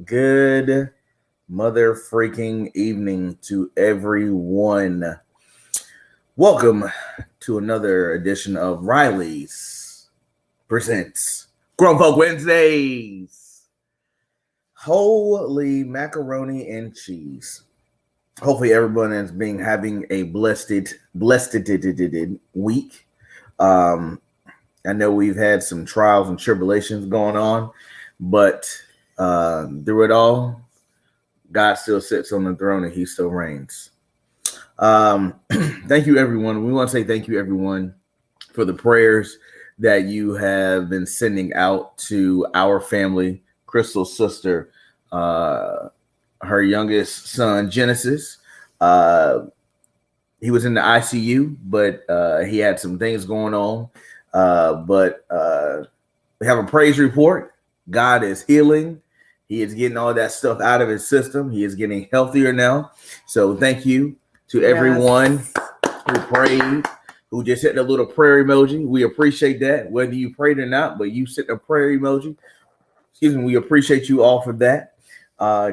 Good mother freaking evening to everyone. Welcome to another edition of Riley's Presents Grown Folk Wednesdays. Holy macaroni and cheese. Hopefully everyone is having a blessed week. I know we've had some trials and tribulations going on, but through it all, God still sits on the throne and he still reigns. Thank you, everyone. We want to say thank you, everyone, for the prayers that you have been sending out to our family, Crystal's sister, her youngest son, Genesis. He was in the ICU, but he had some things going on. But we have a praise report. God is healing. He is getting all that stuff out of his system. He is getting healthier now. So thank you to everyone who prayed, who just hit a little prayer emoji. We appreciate that, whether you prayed or not, but you sent a prayer emoji. Excuse me. We appreciate you all for that.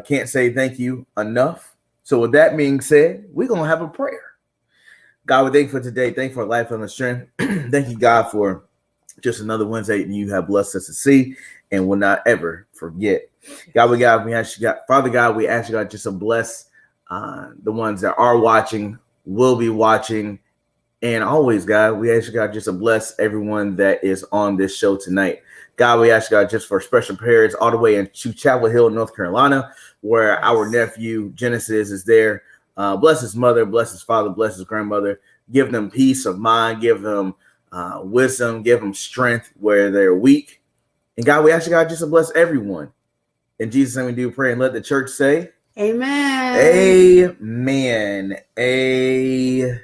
Can't say thank you enough. So with that being said, we're going to have a prayer. God, we thank you for today. Thank you for life and the strength. Thank you, God, for just another Wednesday and you have blessed us to see and will not ever forget. Father God, we ask you, God, just to bless the ones that are watching, will be watching, and always, God, we ask you, God, just to bless everyone that is on this show tonight. God, we ask you, God, just for special prayers all the way into Chapel Hill, North Carolina, where our nephew Genesis is there. Bless his mother, bless his father, bless his grandmother. Give them peace of mind, give them wisdom, give them strength where they're weak. And God, we ask you, God, just to bless everyone. In Jesus' name we do pray, and let the church say, Amen. Amen. Amen.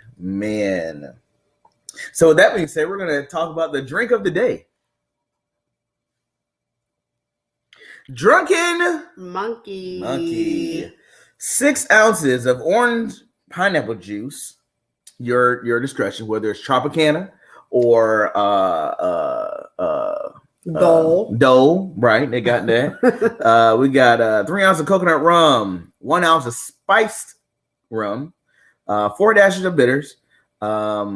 So with that being said, we're going to talk about the drink of the day. Drunken Monkey. 6 ounces of orange pineapple juice. Your discretion, whether it's Tropicana or Dole, right? They got that. We got 3 ounces of coconut rum, 1 ounce of spiced rum, 4 dashes of bitters. How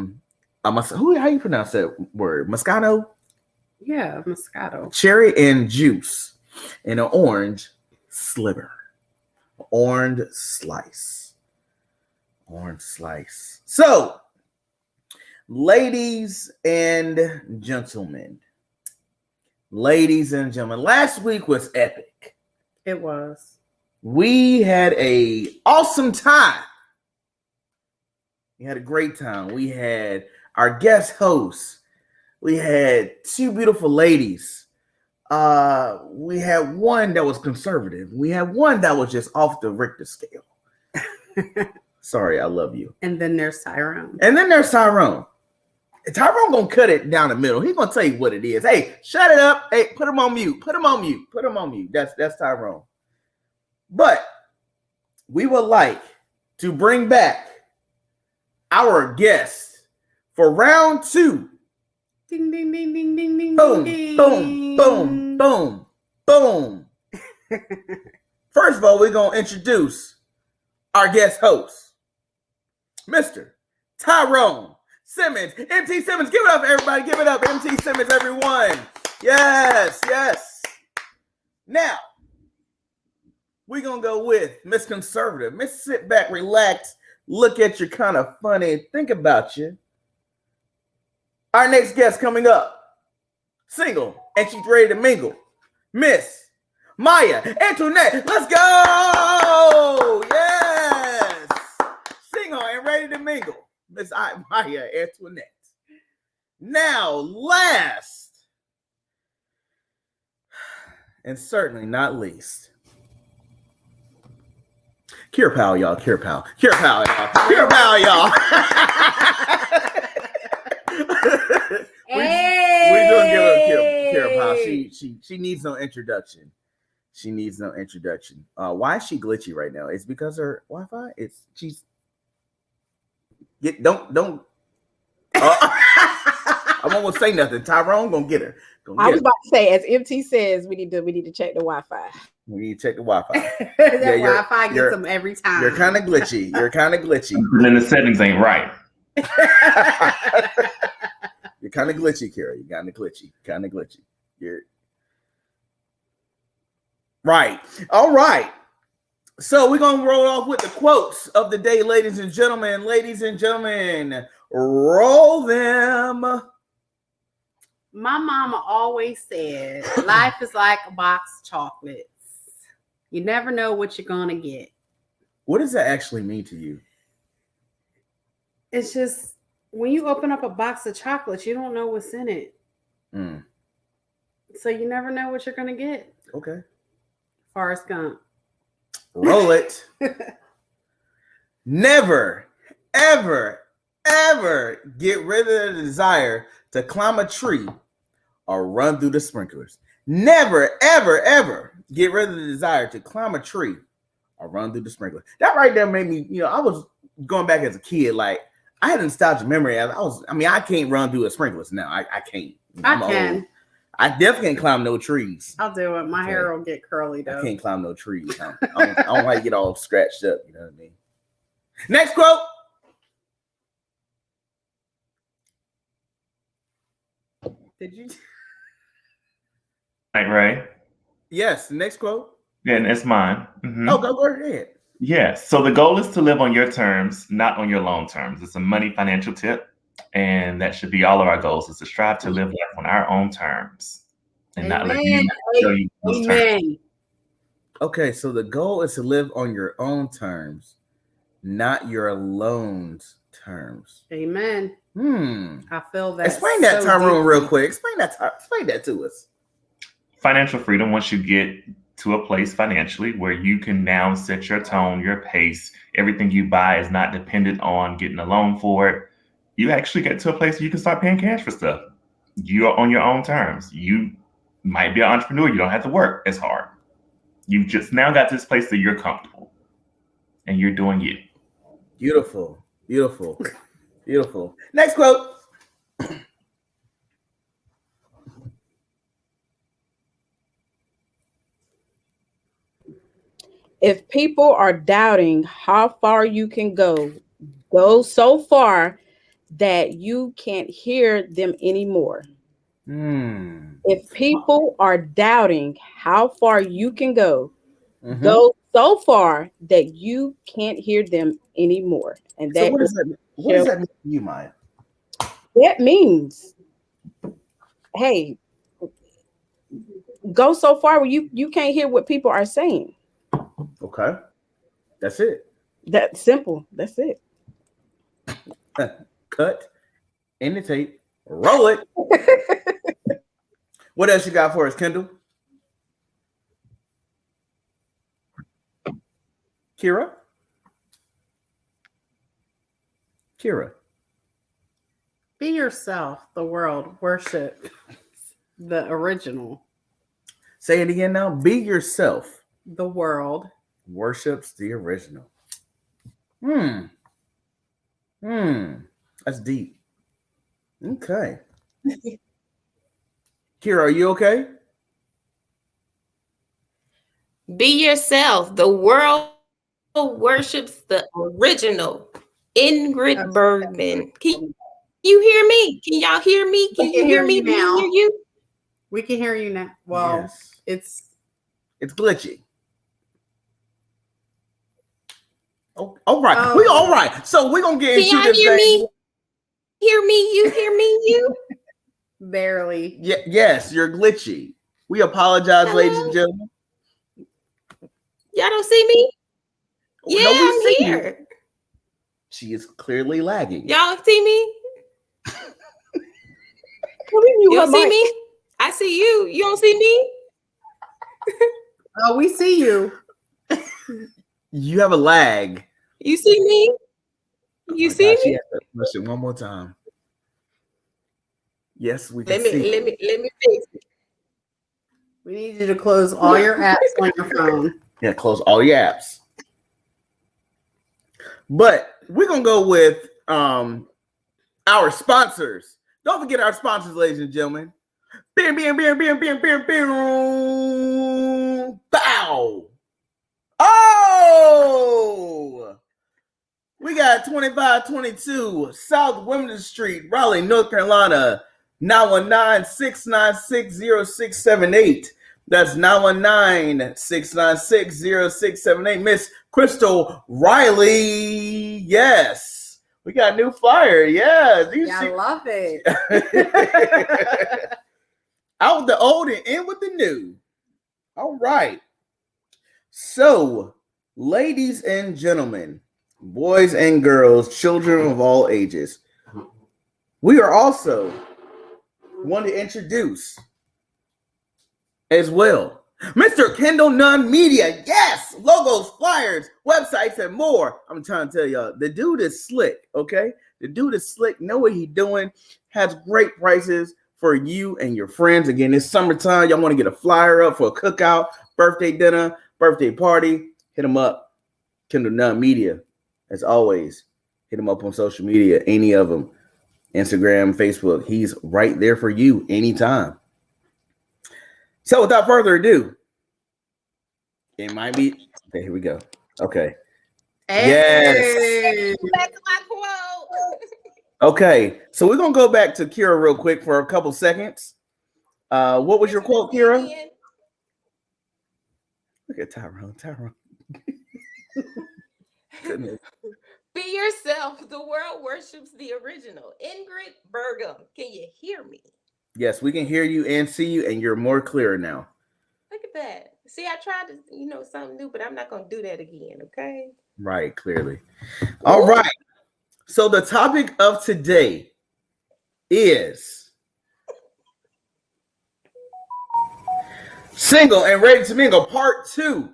you pronounce that word? Moscato? Yeah, Moscato. Cherry and juice, and an orange sliver. Orange slice. So, ladies and gentlemen, last week was epic. It was. We had a awesome time. We had a great time. We had our guest hosts. We had 2 beautiful ladies. We had one that was conservative. We had one that was just off the Richter scale. Sorry, I love you. And then there's Tyrone. Tyrone gonna cut it down the middle. He's gonna tell you what it is. Hey, shut it up. Hey, put him on mute. That's Tyrone. But we would like to bring back our guest for round 2. Ding, ding, ding, ding, ding, ding, boom, ding. boom, boom, boom, boom. First of all, we're going to introduce our guest host, Mr. Tyrone Simmons. MT Simmons, give it up, everybody. Give it up, MT Simmons, everyone. Yes. Now, we're going to go with Miss Conservative. Miss Sit Back, Relax, look at you kind of funny, think about you. Our next guest coming up, single, and she's ready to mingle, Miss Maya Antoinette. Let's go! Yes! Single and ready to mingle, Miss Maya Antoinette. Now, last, and certainly not least, Cure Pal, y'all. Cure Pal, y'all. We're gonna give her Kira Pal. She needs no introduction. Why is she glitchy right now? It's because her Wi-Fi. Don't. I won't say nothing. Tyrone gonna get her. I was about to say, as MT says, we need to check the Wi-Fi. We need to check the Wi-Fi. That Wi-Fi gets them every time. You're kind of glitchy. And then the settings ain't right. You're kind of glitchy, Kara. You're kind of glitchy. You're right. All right. So we're gonna roll off with the quotes of the day, ladies and gentlemen. Ladies and gentlemen, roll them. My mama always said, life is like a box of chocolates. You never know what you're gonna get. What does that actually mean to you? It's just when you open up a box of chocolates, you don't know what's in it. So you never know what you're gonna get. Okay. Forrest Gump. Roll it. Never, ever, ever get rid of the desire to climb a tree or run through the sprinklers. Never, ever, ever get rid of the desire to climb a tree or run through the sprinklers. That right there made me, I was going back as a kid, like I had a nostalgic memory. I can't run through the sprinklers now. I can't. I can. Old. I definitely can't climb no trees. I'll do it. My hair will get curly though. I can't climb no trees. I don't like to get all scratched up. You know what I mean? Next quote. Did you? Right, Ray? Yes. Next quote. Yeah, and it's mine. Mm-hmm. Oh, go ahead. Yes. So the goal is to live on your terms, not on your loan terms. It's a money financial tip. And that should be all of our goals, is to strive to live life on our own terms and not let you show you those terms. Okay, so the goal is to live on your own terms, not your loan's terms. Amen. I feel that. Explain that, Tyrone, real quick. Explain that to us. Financial freedom, once you get to a place financially where you can now set your tone, your pace, everything you buy is not dependent on getting a loan for it. You actually get to a place where you can start paying cash for stuff. You are on your own terms. You might be an entrepreneur. You don't have to work as hard. You just now got to this place that you're comfortable and you're doing you. Beautiful. Beautiful. Beautiful. Next quote. If people are doubting how far you can go so far that you can't hear them anymore. If people are doubting how far you can go so far that you can't hear them anymore. And that, so what does that mean to you, Maya? That means, hey, go so far where you can't hear what people are saying. Okay. That's it. That's simple. That's it. Cut in the tape. Roll it. What else you got for us, Kendall? Kira? Be yourself. The world worship the original. Say it again now. Be yourself. The world worships the original. That's deep. Okay. Kira, are you okay? Be yourself. The world worships the original. Ingrid Bergman. Can you hear me? Can y'all hear me? Can you hear me? Now. Can hear you? We can hear you now. Well, yes. It's glitchy. Oh, all right. We all right. So we're gonna get into this. Can y'all hear me? Hear me? You hear me? You? Barely. Yeah. Yes, you're glitchy. We apologize, Hello? ladies and gentlemen. Y'all don't see me? Yeah, No, we I'm see here. you. She is clearly lagging. Y'all see me? You don't see me? I see you. You don't see me? Oh, we see you. You have a lag. You see me? You see me? Listen one more time. Yes, we can Let me fix it. We need you to close all your apps on your phone. Yeah, close all your apps. But we're gonna go with our sponsors. Don't forget our sponsors, ladies and gentlemen. Bam, bam, bam, bam, bam, bam, bam. Bow. Oh! We got 2522 South Women's Street, Raleigh, North Carolina. 919-696-0678. That's 919-696-0678. Miss Crystal Riley. Yes. We got a new flyer. Yeah. I love it. Out with the old and in with the new. All right. So, ladies and gentlemen, boys and girls, children of all ages, we are also want to introduce as well Mr. Kendall Nunn Media. Yes, logos, flyers, websites, and more. I'm trying to tell y'all, the dude is slick, okay? The dude is slick, know what he's doing, has great prices for you and your friends. Again, it's summertime. Y'all want to get a flyer up for a cookout, birthday dinner, birthday party, hit him up. Kendall Nunn Media, as always. Hit him up on social media, any of them. Instagram, Facebook. He's right there for you anytime. So without further ado, it might be. Okay, here we go. Okay. Hey. Yes. Back to my quote. Okay, so we're gonna go back to Kira real quick for a couple seconds. What was your quote, Kira? Look at Tyrone. Goodness. Be yourself. The world worships the original. Ingrid Bergam. Can you hear me? Yes, we can hear you and see you, and you're more clear now. Look at that. See, I tried to, something new, but I'm not going to do that again, okay? Right, clearly. All right. So the topic of today is Single and Ready to Mingle Part 2.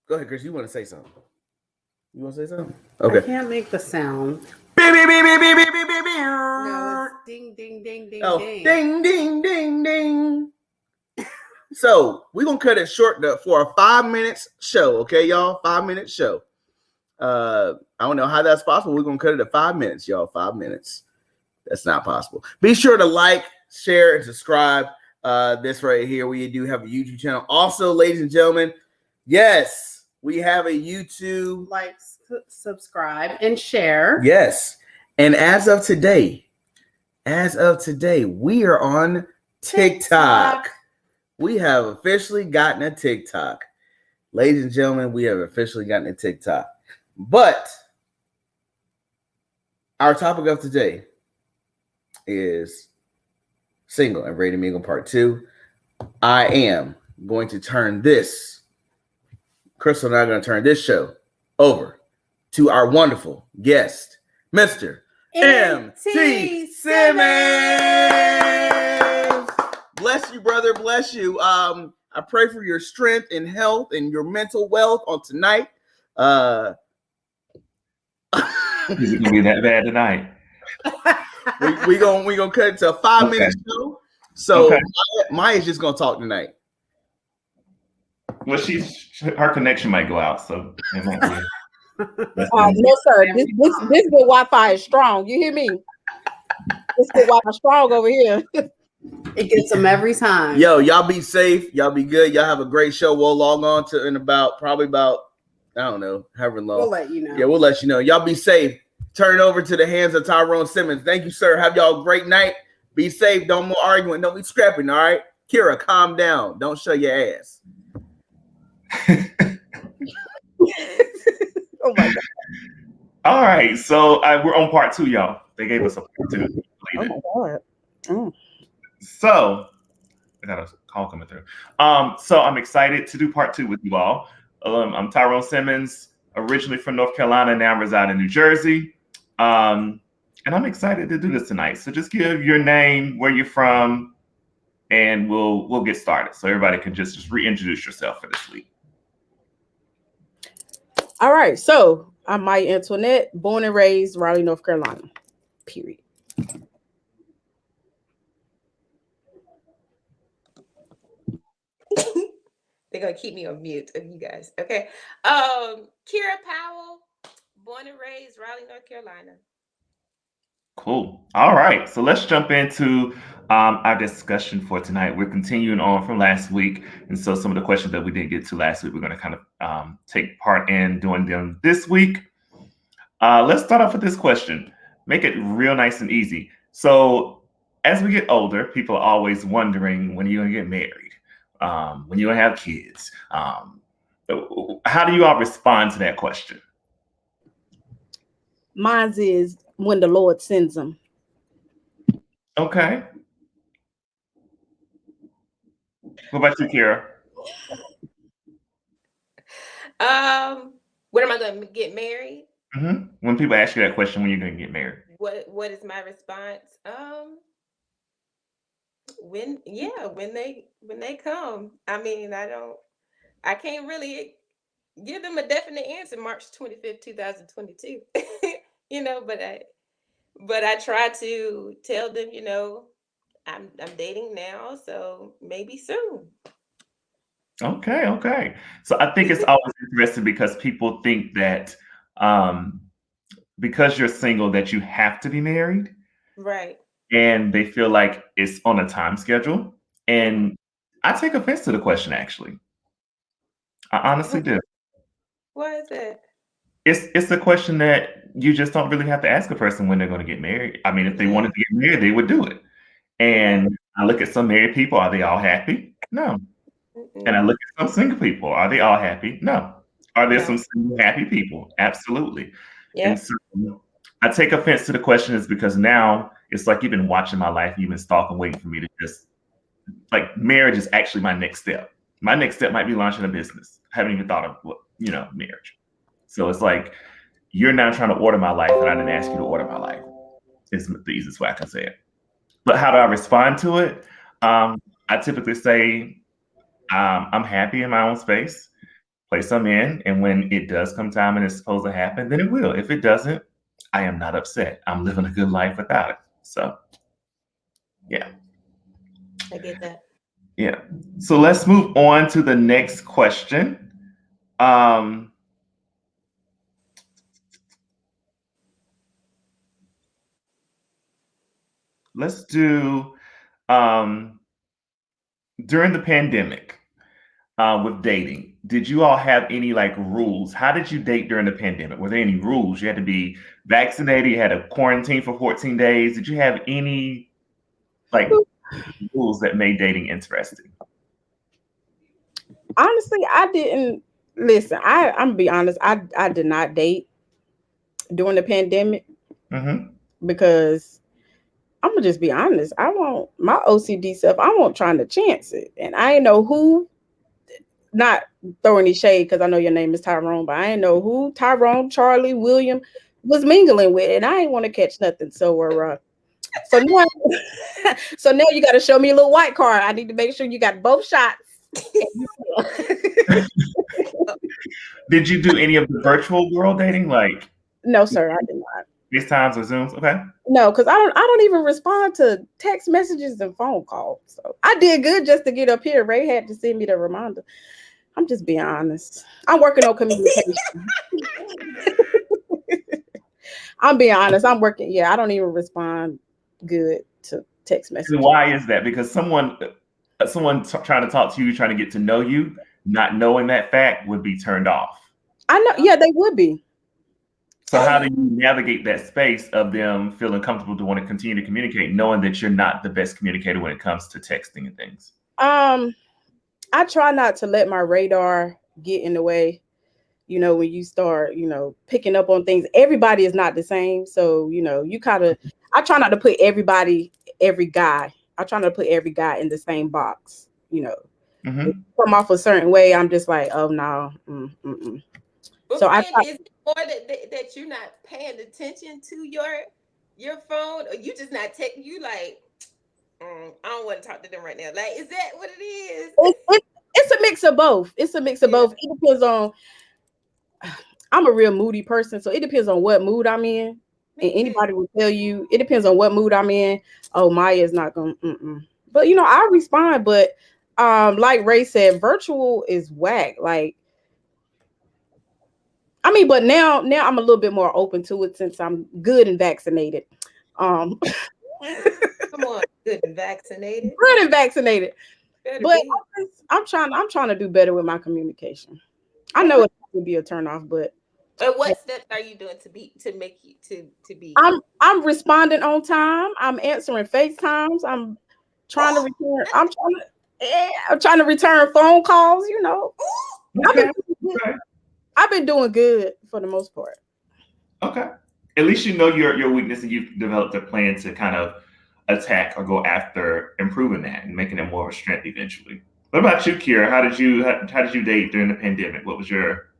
Go ahead, Chris. You want to say something? You want to say something? Okay. I can't make the sound. Beep, beep, beep, beep, beep, beep, beep, beep. No, it's ding, ding, ding, ding, Oh, ding. ding, ding, ding, ding. So we're gonna cut it short for a 5 minutes show, okay, y'all? 5 minute show. I don't know how that's possible. We're gonna cut it to 5 minutes, y'all. 5 minutes. That's not possible. Be sure to like, share, and subscribe. This right here, we do have a YouTube channel. Also, ladies and gentlemen, yes, we have a YouTube. Like, subscribe, and share. Yes. And as of today, we are on TikTok. We have officially gotten a TikTok. Ladies and gentlemen, we have officially gotten a TikTok. But our topic of today is Single and Ready to Mingle Part 2. I am going to turn this, Crystal and I are going to turn this show over to our wonderful guest, Mr. M.T. Simmons. Bless you, brother. Bless you. I pray for your strength and health and your mental wealth on tonight. Is it gonna be that bad tonight? we gonna cut it to a 5 minute show. So Maya's just gonna talk tonight. Well, her connection might go out, so it might be. No, sir. This good Wi-Fi is strong. You hear me? This good Wi-Fi strong over here. It gets them every time. Yo, y'all be safe. Y'all be good. Y'all have a great show. We'll log on to in probably about I don't know, however long. We'll let you know. Yeah, we'll let you know. Y'all be safe. Turn over to the hands of Tyrone Simmons. Thank you, sir. Have y'all a great night. Be safe. Don't more arguing. Don't be scrapping. All right, Kira, calm down. Don't show your ass. Oh my God. All right, so we're on part 2, y'all. They gave us a part 2. Oh my God. Mm. So I got a call coming through. So I'm excited to do part 2 with you all. I'm Tyrone Simmons, originally from North Carolina, now reside in New Jersey. And I'm excited to do this tonight. So just give your name, where you're from, and we'll get started. So everybody can just reintroduce yourself for this week. All right. So I'm Maya Antoinette, born and raised Raleigh, North Carolina. Period. They're gonna keep me on mute of you guys. Okay. Kira Powell, born and raised Raleigh, North Carolina. Cool. All right. So let's jump into our discussion for tonight. We're continuing on from last week. And so some of the questions that we didn't get to last week, we're going to kind of take part in doing them this week. Let's start off with this question. Make it real nice and easy. So as we get older, people are always wondering when you're going to get married, when you're going to have kids. How do you all respond to that question? Mine is when the Lord sends them. Okay. What about you, Kara? When am I going to get married? Mm-hmm. When people ask you that question, when you're going to get married, what is my response? When they come. I mean, I can't really give them a definite answer. March 25th, 2022. But I try to tell them, I'm dating now, so maybe soon. Okay. So I think it's always interesting because people think that because you're single that you have to be married, Right. and they feel like it's on a time schedule. And I take offense to the question, actually. I honestly do. Why is that? It's a question that you just don't really have to ask a person when they're going to get married. I mean, if they wanted to get married, they would do it. And I look at some married people, are they all happy? No. And I look at some single people, are they all happy? No. Are there some single happy people? Absolutely. Yeah. And so I take offense to the question is because now it's like you've been watching my life, you've been stalking, waiting for me to just like marriage is actually my next step. My next step might be launching a business. I haven't even thought of marriage. So it's like you're now trying to order my life, and I didn't ask you to order my life. Is the easiest way I can say it. But how do I respond to it? I typically say I'm happy in my own space, place I'm in, and when it does come time and it's supposed to happen, then it will. If it doesn't, I am not upset. I'm living a good life without it. So, yeah. I get that. Yeah. So let's move on to the next question. Let's do during the pandemic with dating. Did you all have any like rules? How did you date during the pandemic? Were there any rules? You had to be vaccinated. You had to quarantine for 14 days. Did you have any like rules that made dating interesting? Honestly, I didn't listen. I'm gonna be honest. I did not date during the pandemic because I'm gonna just be honest. I want my OCD self. I want trying to chance it, and I ain't know who. Not throwing any shade because I know your name is Tyrone, but I ain't know who Tyrone, Charlie, William was mingling with, and I ain't want to catch nothing. So so now you got to show me a little white card. I need to make sure you got both shots. Did you do any of the virtual world dating, like? No, sir, I did not. FaceTimes or Zooms? Okay. No, because I don't even respond to text messages and phone calls. So I did good just to get up here. Ray had to send me the reminder. I'm just being honest. I'm working on communication. I'm being honest. I'm working. Yeah, I don't even respond good to text messages. Why is that? Because someone trying to talk to you, trying to get to know you, not knowing that fact would be turned off. I know. Yeah, they would be. So how do you navigate that space of them feeling comfortable to want to continue to communicate, knowing that you're not the best communicator when it comes to texting and things? I try not to let my radar get in the way. When you start, picking up on things, everybody is not the same. So, I try not to put every guy in the same box, come off a certain way. I'm just like, oh no. So is it more that you're not paying attention to your phone, or you just not taking you like, I don't want to talk to them right now. Like, is that what it is? It's a mix of both. It depends on. I'm a real moody person, so it depends on what mood I'm in. And anybody will tell you it depends on what mood I'm in. Oh, Maya is not gonna. But I respond. But like Ray said, virtual is whack. Like, but now I'm a little bit more open to it since I'm good and vaccinated. Come on, good and vaccinated. Good and vaccinated. Better But be. I'm trying to do better with my communication. I know it would be a turnoff, but what steps are you doing to make you to be? I'm responding on time. I'm answering FaceTimes. I'm trying to return. I'm trying to return phone calls. You know, I've been doing good for the most part. Okay. At least you know your weakness, and you've developed a plan to kind of attack or go after improving that and making it more of a strength eventually. What about you, Kira? How did you date during the pandemic? What was your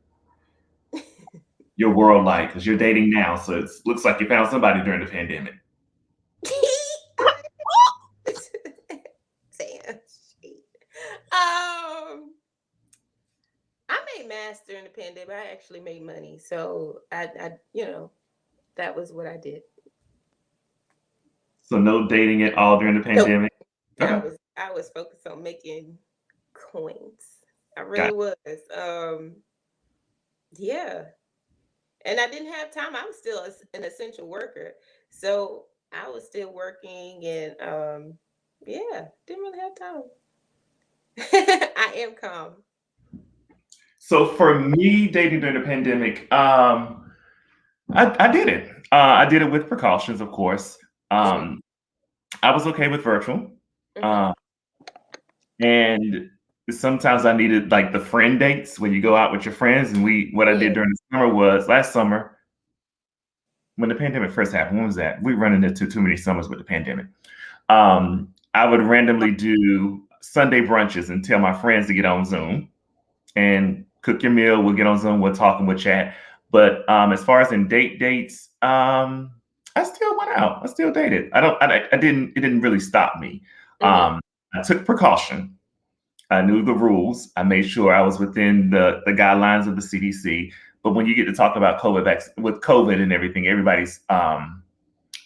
world like? Because you're dating now, so it looks like you found somebody during the pandemic. I made math during the pandemic. I actually made money, so I that was what I did. So no dating at all during the pandemic. Nope. Okay. I was focused on making coins. I really was. Yeah. And I didn't have time. I was still an essential worker. So I was still working and didn't really have time. I am calm. So for me, dating during the pandemic, I did it. I did it with precautions, of course. I was okay with virtual. And sometimes I needed like the friend dates when you go out with your friends. And what I did during the summer was last summer, when the pandemic first happened. When was that? We running into too many summers with the pandemic. I would randomly do Sunday brunches and tell my friends to get on Zoom and cook your meal. We'll get on Zoom. We'll talk and we'll chat. But as far as in dates, I still went out. I still dated. It didn't really stop me. I took precaution. I knew the rules. I made sure I was within the guidelines of the CDC. But when you get to talk about with COVID and everything, everybody's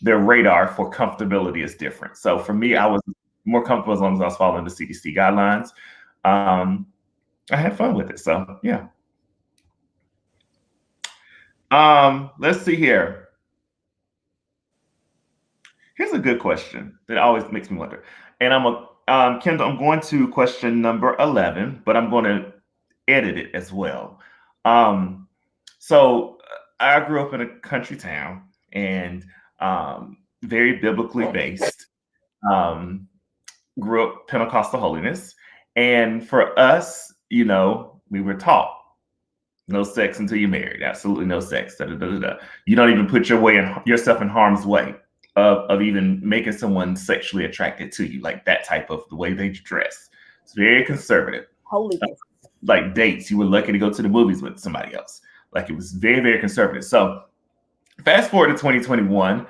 their radar for comfortability is different. So for me, I was more comfortable as long as I was following the CDC guidelines. I had fun with it. So yeah. Let's see here. Here's a good question that always makes me wonder. And Kendall, I'm going to question number 11, but I'm going to edit it as well. So I grew up in a country town and very biblically based. Grew up Pentecostal holiness. And for us, we were taught no sex until you're married. Absolutely no sex. You don't even put yourself in harm's way of even making someone sexually attracted to you, like that type of the way they dress. It's very conservative. Holiness. Like dates, you were lucky to go to the movies with somebody else. Like it was very, very conservative. So fast forward to 2021,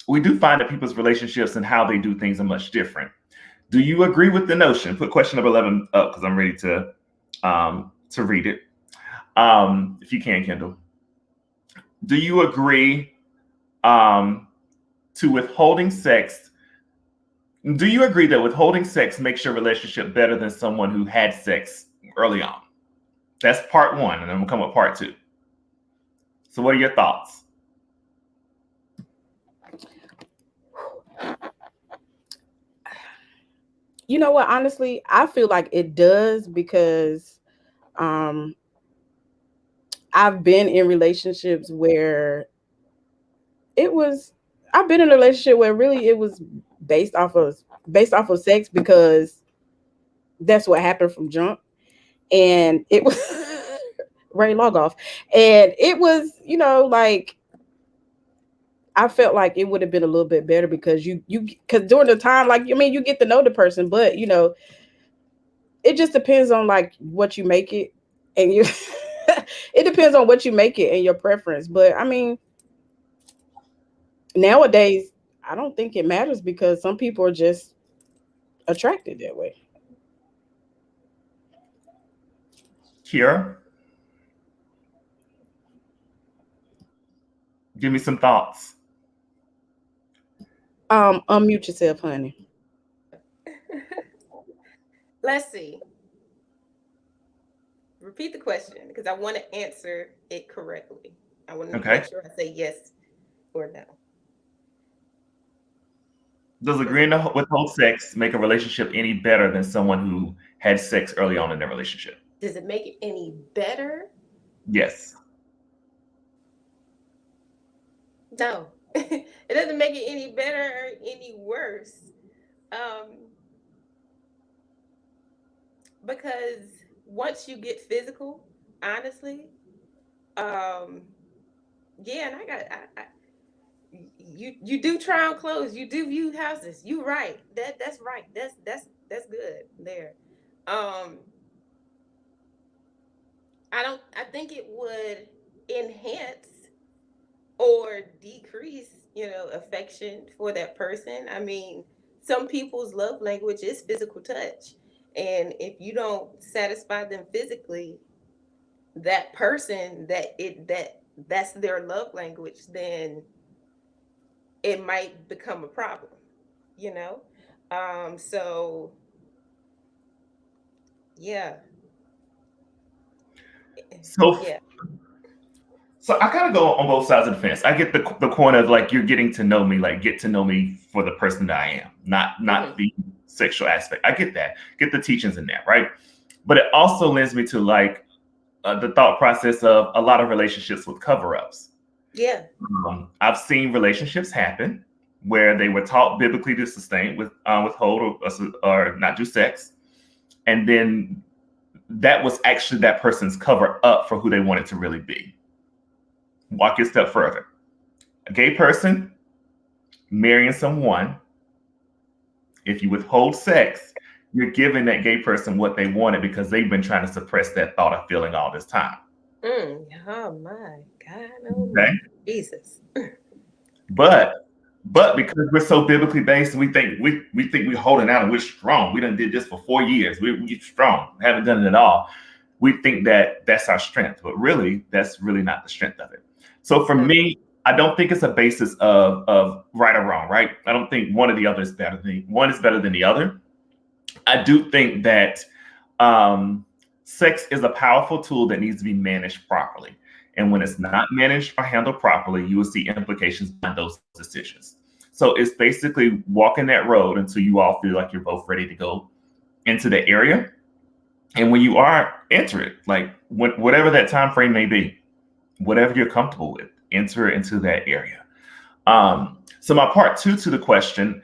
we do find that people's relationships and how they do things are much different. Do you agree with the notion? Put question number 11 up because I'm ready to read it. If you can, Kendall. Do you agree to withholding sex? Do you agree that withholding sex makes your relationship better than someone who had sex early on? That's part one, and then we'll come with part two. So what are your thoughts? You know what? Honestly, I feel like it does because I've been in relationships where I've been in a relationship where really it was based off of sex because that's what happened from jump. And it was Ray Logoff. And it was, like I felt like it would have been a little bit better because because during the time, you get to know the person, but it just depends on like what you make it and it depends on what you make it and your preference. But I mean, nowadays, I don't think it matters because some people are just attracted that way. Kira? Give me some thoughts. Unmute yourself, honey. Let's see. Repeat the question because I want to answer it correctly. I want to make sure I say yes or no. Does agreeing to withhold sex make a relationship any better than someone who had sex early on in their relationship? Does it make it any better? Yes. No. It doesn't make it any better or any worse. Because once you get physical, honestly, yeah, and you do try on clothes, you do view houses. You right. That's right. That's good there. Um, I think it would enhance or decrease, affection for that person. I mean, some people's love language is physical touch. And if you don't satisfy them physically, that person that's their love language, then it might become a problem, you know? So yeah. So, Yeah. so I kind of go on both sides of the fence. I get the corner of like you're getting to know me, like get to know me for the person that I am, not the sexual aspect. I get that, get the teachings in there, right? But it also lends me to like the thought process of a lot of relationships with cover-ups. Yeah. I've seen relationships happen where they were taught biblically to sustain withhold or not do sex, and then that was actually that person's cover up for who they wanted to really be. Walk a step further. A gay person marrying someone, if you withhold sex, you're giving that gay person what they wanted because they've been trying to suppress that thought of feeling all this time. Oh my God. Oh Okay. Jesus. But because we're so biblically based and we think we're holding out and we're strong. We done did this for 4 years. We're strong. Haven't done it at all. We think that that's our strength, but really, that's really not the strength of it. So for me, I don't think it's a basis of right or wrong, right? I don't think one or the other is better than one is better than the other. I do think that sex is a powerful tool that needs to be managed properly. And when it's not managed or handled properly, you will see implications behind those decisions. So it's basically walking that road until you all feel like you're both ready to go into the area. And when you are, enter it, like whatever that time frame may be, whatever you're comfortable with, enter into that area. So my part two to the question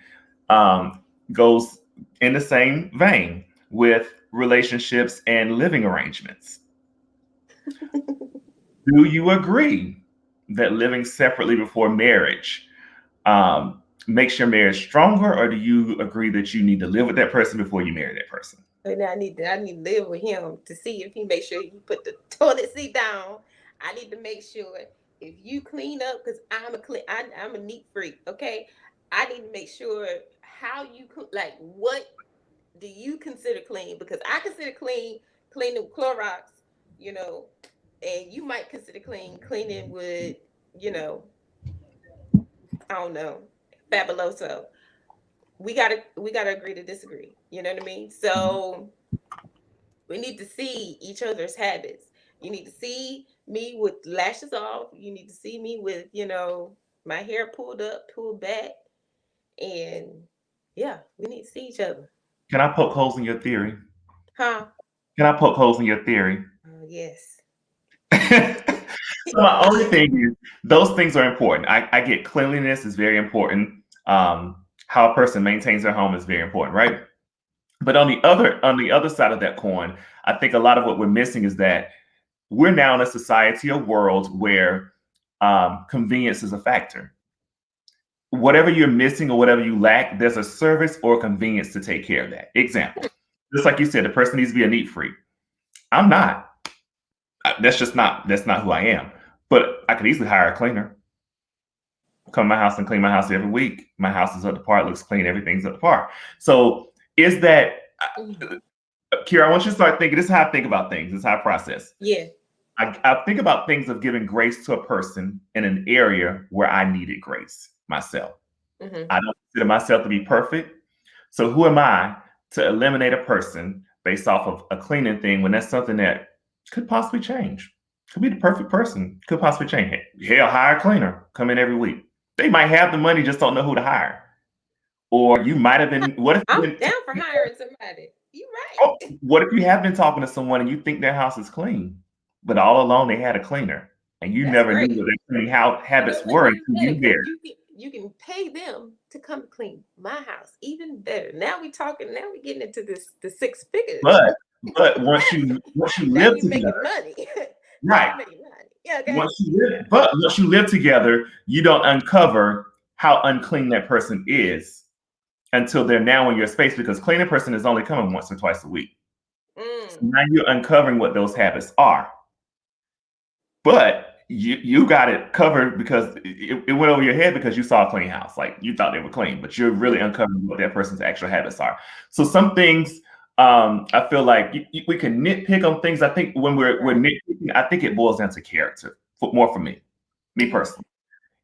goes in the same vein with relationships and living arrangements. Do you agree that living separately before marriage makes your marriage stronger, or do you agree that you need to live with that person before you marry that person? And I need to live with him to see if he makes sure you put the toilet seat down. I need to make sure if you clean up, because I'm a neat freak. Okay, I need to make sure how you like what do you consider clean, because I consider cleaning with Clorox, and you might consider cleaning with, I don't know, Fabuloso. We gotta agree to disagree. You know what I mean? So we need to see each other's habits. You need to see me with lashes off. You need to see me with, my hair pulled up, pulled back. And yeah, we need to see each other. Can I poke holes in your theory? Huh? Can I poke holes in your theory? Yes. So my only thing is those things are important. I get cleanliness is very important. How a person maintains their home is very important, right? But on the other side of that coin, I think a lot of what we're missing is that we're now in a society, a world where convenience is a factor. Whatever you're missing or whatever you lack, there's a service or convenience to take care of that. Example, just like you said, the person needs to be a neat freak. I'm not. That's not who I am. But I could easily hire a cleaner. Come to my house and clean my house every week. My house is up to par, looks clean, everything's up to par. So is that, Kira, I want you to start thinking, this is how I think about things. This is how I process. Yeah. I think about things of giving grace to a person in an area where I needed grace myself. Mm-hmm. I don't consider myself to be perfect. So who am I to eliminate a person based off of a cleaning thing when that's something that could possibly change? Could be the perfect person, could possibly change. Hell, hire a cleaner, come in every week. They might have the money, just don't know who to hire. Or you might have been, what if I'm down for hiring somebody. You right. Oh, what if you have been talking to someone and you think their house is clean, but all along they had a cleaner and you That's never great. knew what their cleaning habits But were even until you better, there. 'cause you can pay them to come clean my house. Even better. Now we talking. Now we getting into the six figures. But once you now live you making together, money. Now right? you making money. Yeah. Okay. Once you live together, you don't uncover how unclean that person is until they're now in your space, because cleaning person is only coming once or twice a week. So now you're uncovering what those habits are. But you got it covered because it went over your head because you saw a clean house. Like you thought they were clean, but you're really uncovering what that person's actual habits are. So some things I feel like we can nitpick on things. I think when we're nitpicking, I think it boils down to character more for me personally.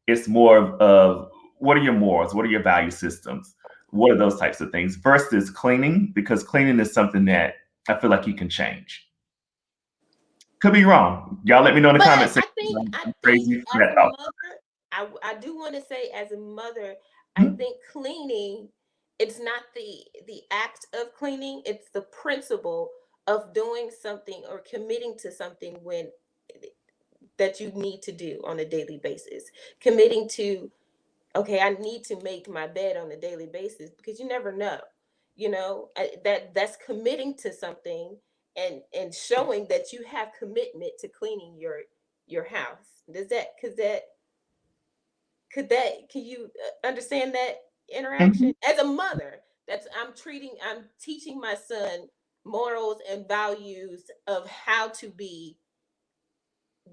It's more of what are your morals? What are your value systems? What are those types of things versus cleaning? Because cleaning is something that I feel like you can change. Could be wrong. Y'all let me know in the comments section. I think as a mother, I do want to say as a mother, I think cleaning, it's not the act of cleaning, it's the principle of doing something or committing to something that you need to do on a daily basis. Committing to, okay, I need to make my bed on a daily basis because you never know. You know, that's committing to something and showing that you have commitment to cleaning your house. Can you understand that interaction? As a mother, I'm teaching my son morals and values of how to be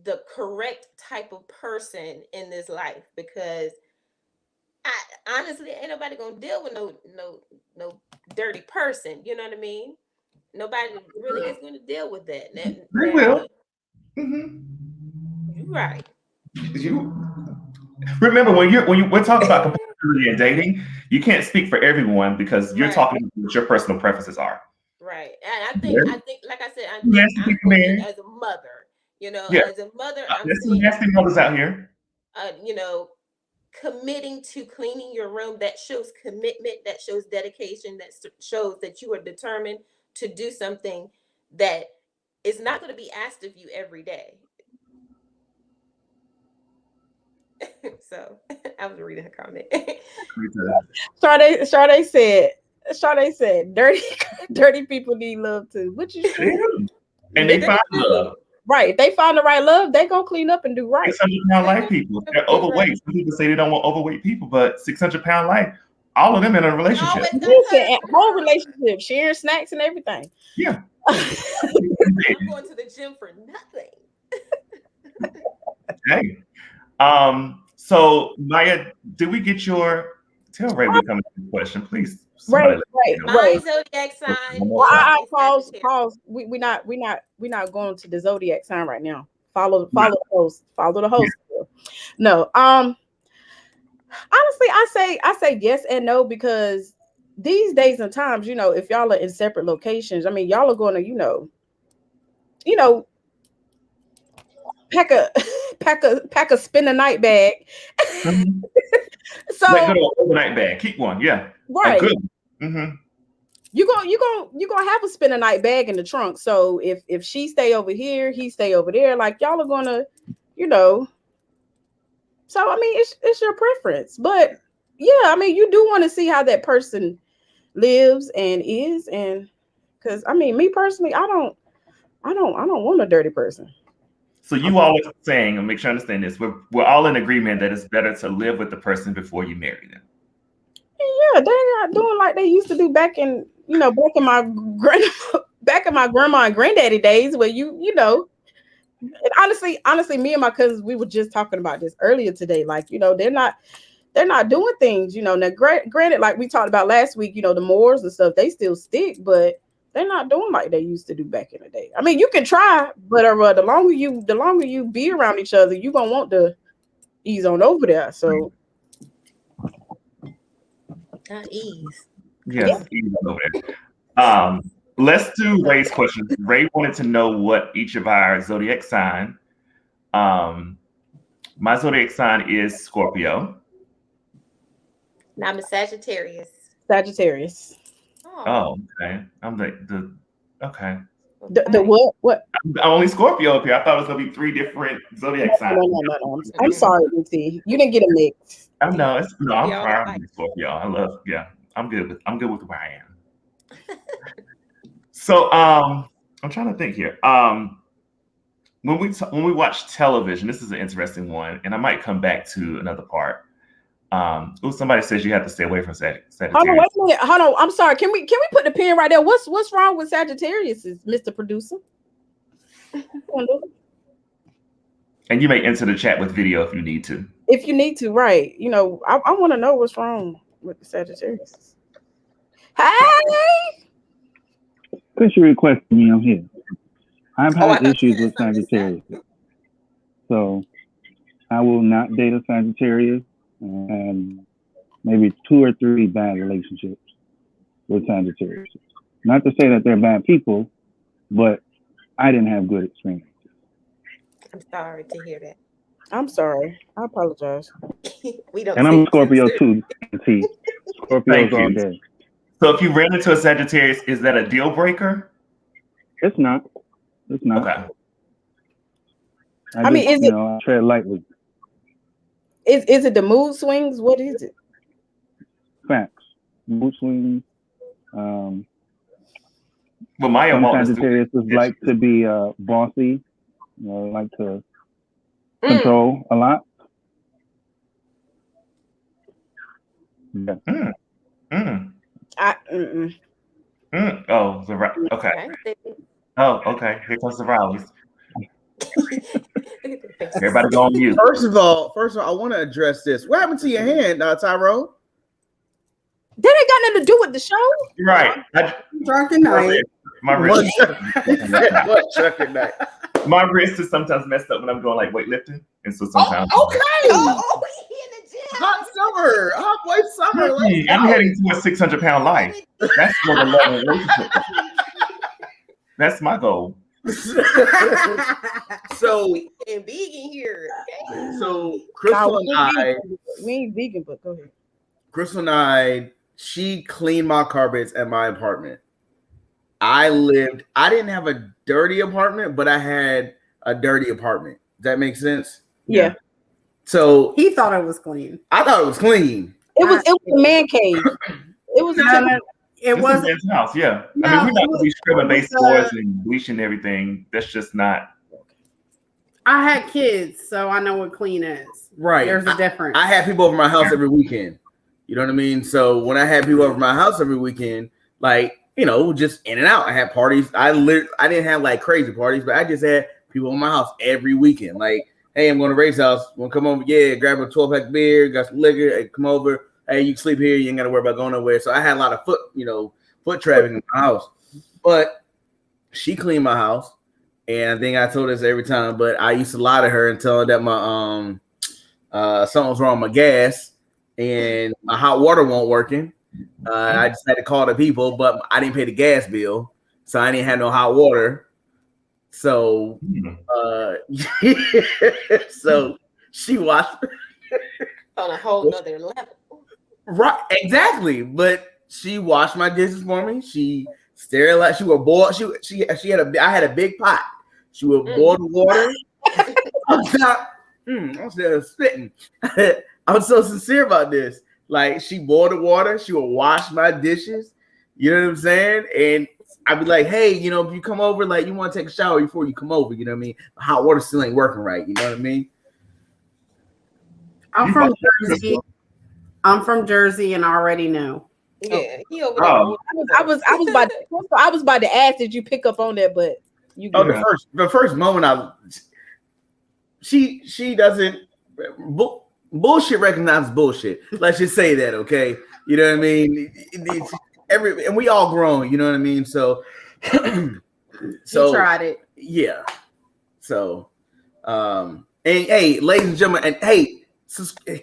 the correct type of person in this life, because honestly, ain't nobody gonna deal with no dirty person. You know what I mean? Nobody really is going to deal with that. They will. You're right. You remember when we're talking about compatibility and dating, you can't speak for everyone because you're talking about what your personal preferences are. Right. And I think, like I said, I'm thinking as a mother. You know, as a mother, there's some nasty mothers out here. You know, committing to cleaning your room, that shows commitment, that shows dedication, that shows that you are determined to do something that is not going to be asked of you every day. So I was reading her comment. Sade said, dirty people need love too, which is true. And they find love. Right. If they find the right love, they gonna clean up and do right. 600-pound life people. They're overweight. Some people say they don't want overweight people, but 600-pound life, all of them in a relationship. Whole relationship, sharing snacks and everything. Yeah. I'm going to the gym for nothing. Hey. So Maya, did we get your tell Ray we come to the question, please? Right. My zodiac sign. Pause. We're not going to the zodiac sign right now. Follow the host. Follow the host. Yeah. No. Honestly, I say yes and no, because these days and times, you know, if y'all are in separate locations, I mean, y'all are going to, you know, pack a spend the night bag. Mm-hmm. So like good old overnight bag. Keep one, yeah. Right. Good. Mm-hmm. You gonna have a spend a night bag in the trunk. So if she stay over here, he stay over there. Like y'all are gonna, you know. So I mean, it's your preference, but yeah, I mean, you do want to see how that person lives and is, and because I mean, me personally, I don't want a dirty person. So you all are saying, and make sure I understand this, we're all in agreement that it's better to live with the person before you marry them. Yeah, they're not doing like they used to do back in my grandma and granddaddy days, where you know. And honestly, me and my cousins, we were just talking about this earlier today. Like, you know, they're not doing things, you know. Now, granted, like we talked about last week, you know, the morals and stuff, they still stick, but they're not doing like they used to do back in the day. I mean, you can try, but the longer you be around each other, you're gonna want to ease on over there. So ease. Yes, ease on over there. Let's do Ray's questions. Ray wanted to know what each of our zodiac sign. My zodiac sign is Scorpio. Now I'm a Sagittarius. Sagittarius. Oh, okay. I'm the okay. The what? What? I'm only Scorpio up here. I thought it was gonna be 3 different zodiac signs. No. I'm sorry, BT. You didn't get a mix. I'm I'm Scorpio, proud of Scorpio. I'm good with where I am. So I'm trying to think here. When we watch television, this is an interesting one, and I might come back to another part. Somebody says you have to stay away from Sagittarius. Hold on, wait a minute. Hold on. I'm sorry. Can we put the pin right there? What's wrong with Sagittarius, Mr. Producer? And you may enter the chat with video if you need to. If you need to, right? You know, I want to know what's wrong with the Sagittarius. Hey, Since you requested me, I'm here. I've had issues with Sagittarius, so I will not date a Sagittarius. And maybe 2 or 3 bad relationships with Sagittarius. Not to say that they're bad people, but I didn't have good experiences. I'm sorry to hear that. I'm sorry. I apologize. We don't. And I'm a Scorpio too. See, Scorpios all day. So if you ran into a Sagittarius, is that a deal breaker? It's not. It's not. Okay. I mean, is it? I tread lightly. Is it the mood swings? What is it? Facts. Mood swings. Well, Maya Sagittarius like to be bossy. Like to control a lot. Yeah. Oh, okay. Oh, okay. Here comes the rallies. Everybody go on mute. First of all, I want to address this. What happened to your hand, Tyrone? That ain't got nothing to do with the show. Right. Drunken night. My wrist. What drunken night? My wrist is sometimes messed up when I'm doing like weightlifting, and so sometimes. Okay. He in the gym. Hot summer, hot boy summer. I'm heading to a 600-pound life. That's what the love relationship. That's my goal. So we getting big in here. Okay? So Crystal and I, we ain't vegan, but go ahead. Crystal and I, she cleaned my carpets at my apartment. I didn't have a dirty apartment, but I had a dirty apartment. Does that make sense? Yeah. So he thought it was clean. I thought it was clean. It was a man cave. It was it was a house, yeah. No, I mean, we're not gonna be scrubbing baseboards and bleaching everything. That's just not. I had kids, so I know what clean is. Right. There's a difference. I had people over my house every weekend. You know what I mean? So when I had people over my house every weekend, like, just in and out. I had parties. I didn't have like crazy parties, but I just had people in my house every weekend. Like, hey, I'm going to Ray's house. Want to come over? Yeah, grab a 12-pack beer, got some liquor, hey, come over. Hey, you can sleep here. You ain't got to worry about going nowhere. So I had a lot of foot traffic in my house. But she cleaned my house. And I think I told this every time, but I used to lie to her and tell her that my something was wrong with my gas and my hot water won't working. I just had to call the people, but I didn't pay the gas bill, so I didn't have no hot water. So, so she washed on a whole nother level. Right, exactly. But she washed my dishes for me. She sterilized. She would boil. She had I had a big pot. She would boil the water. I'm still spitting. I'm so sincere about this. Like, she boiled the water. She would wash my dishes. You know what I'm saying? And I'd be like, hey, if you come over, like, you want to take a shower before you come over. You know what I mean? Hot water still ain't working right. You know what I mean? I'm from Jersey. And I already know. Yeah, he over there. I was about to ask, did you pick up on that? But you. The first moment she doesn't bullshit recognizes bullshit. Let's just say that, okay? You know what I mean? And we all grown. You know what I mean? So you tried it, yeah. So, and hey, ladies and gentlemen, and hey,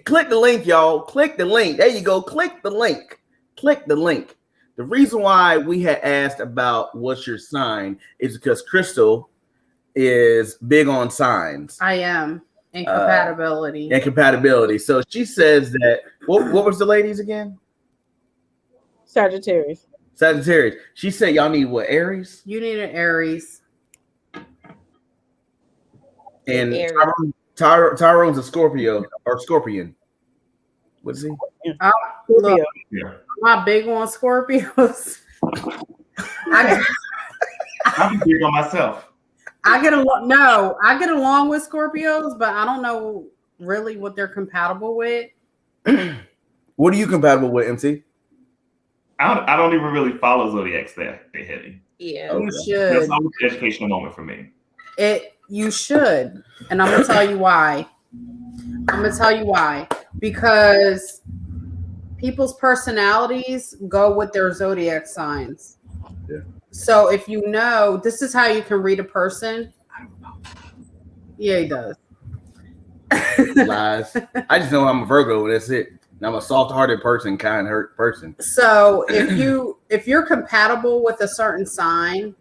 click the link, y'all. Click the link. There you go. Click the link. Click the link. The reason why we had asked about what's your sign is because Crystal is big on signs. I am. And compatibility. So she says that, what was the ladies again? Sagittarius. Sagittarius. She said y'all need what? Aries? You need an Aries. And Aries. Tyrone's a Scorpio or Scorpion. What's he? Look, Yeah. my big one Scorpios. I'm big on myself. I get along with Scorpios, but I don't know really what they're compatible with. What are you compatible with, MC? I don't even really follow zodiacs that heavy. Yeah. Okay. You should. That's always an educational moment for me. You should. And I'm gonna tell you why. Because people's personalities go with their zodiac signs. Yeah. So if you know, this is how you can read a person. I don't know. Yeah, he does. Lies. I just know I'm a Virgo. That's it. And I'm a soft-hearted person, kind-hearted person. So if you're compatible with a certain sign,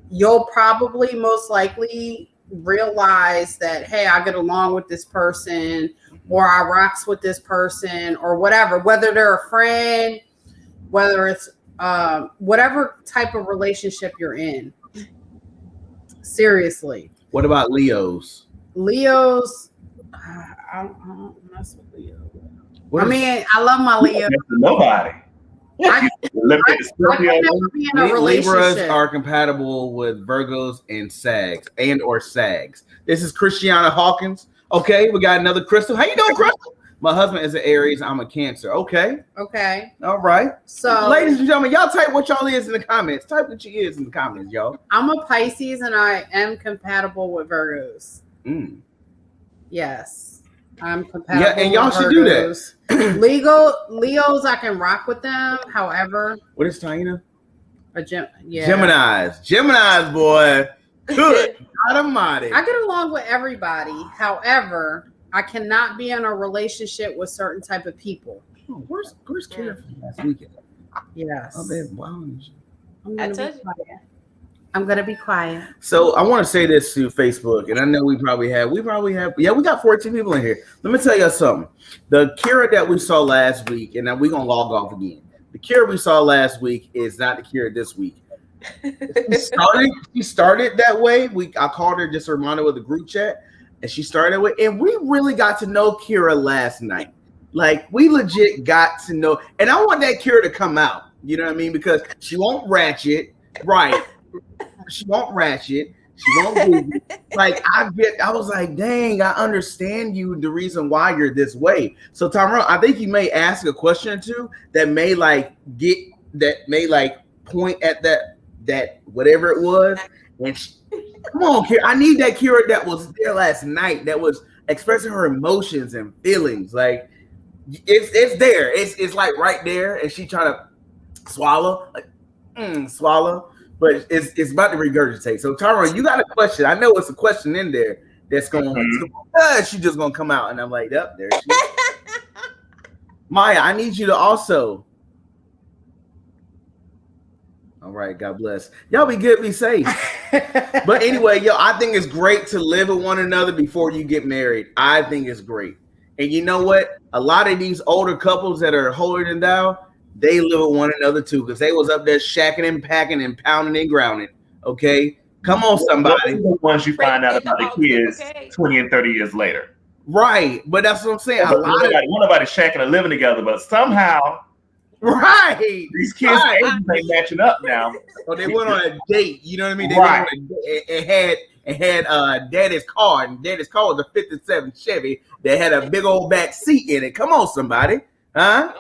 you'll probably most likely realize that, hey, I get along with this person, or I rocks with this person, or whatever, whether they're a friend, whether it's whatever type of relationship you're in. Seriously. What about Leos? Leos, I don't mess with Leos. I love my Leos. Nobody. I Look at the Scorpio. can never be in a Libras relationship. are compatible with Virgos and Sags or Sags. This is Christiana Hawkins. Okay, we got another Crystal. How you doing, Crystal? My husband is an Aries. I'm a Cancer. Okay. Okay. All right. So, ladies and gentlemen, y'all type what y'all is in the comments. Type what you is in the comments, y'all. I'm a Pisces and I am compatible with Virgos. Yes. I'm compatible. Yeah, and y'all with should do that. Virgos. Leos, I can rock with them. However, What is Taina? Geminis, boy. Good. Almighty. I get along with everybody. However, I cannot be in a relationship with certain type of people. Oh, where's Kara from last weekend? Yes. Oh, man, wow. I'm gonna be quiet. So I want to say this to Facebook, and I know we probably have, we got 14 people in here. Let me tell you something. The Kira that we saw last week, and now we're gonna log off again. The Kira we saw last week is not the Kira this week. She started that way. I called her just a reminder with the group chat, and she started that way. And we really got to know Kira last night. Like, we legit got to know, and I want that Kira to come out. You know what I mean? Because she won't ratchet, right? She won't ratchet. She won't do it. Like, I was like, dang, I understand you, the reason why you're this way. So Tyrone, I think you may ask a question or two that may point at that whatever it was. And come on, Kira, I need that Kira that was there last night, that was expressing her emotions and feelings. Like, it's there. It's like right there, and she trying to swallow, swallow. But it's about to regurgitate. So Tyrone, you got a question. I know it's a question in there that's going to she's just gonna come out. And I'm like, yep, there she is. Maya, I need you to also. All right, God bless. Y'all be good, be safe. But anyway, I think it's great to live with one another before you get married. I think it's great. And you know what? A lot of these older couples that are holier than thou, they live with one another too, because they was up there shacking and packing and pounding and grounding. Okay, come on, somebody. Once you find out about the kids 20 and 30 years later, right? But that's what I'm saying. Nobody shacking and living together, but somehow, right? These kids ain't matching up now. So they went on a date. You know what I mean? They right. went on a date and had daddy's car, and daddy's car was a '57 Chevy that had a big old back seat in it. Come on, somebody, huh?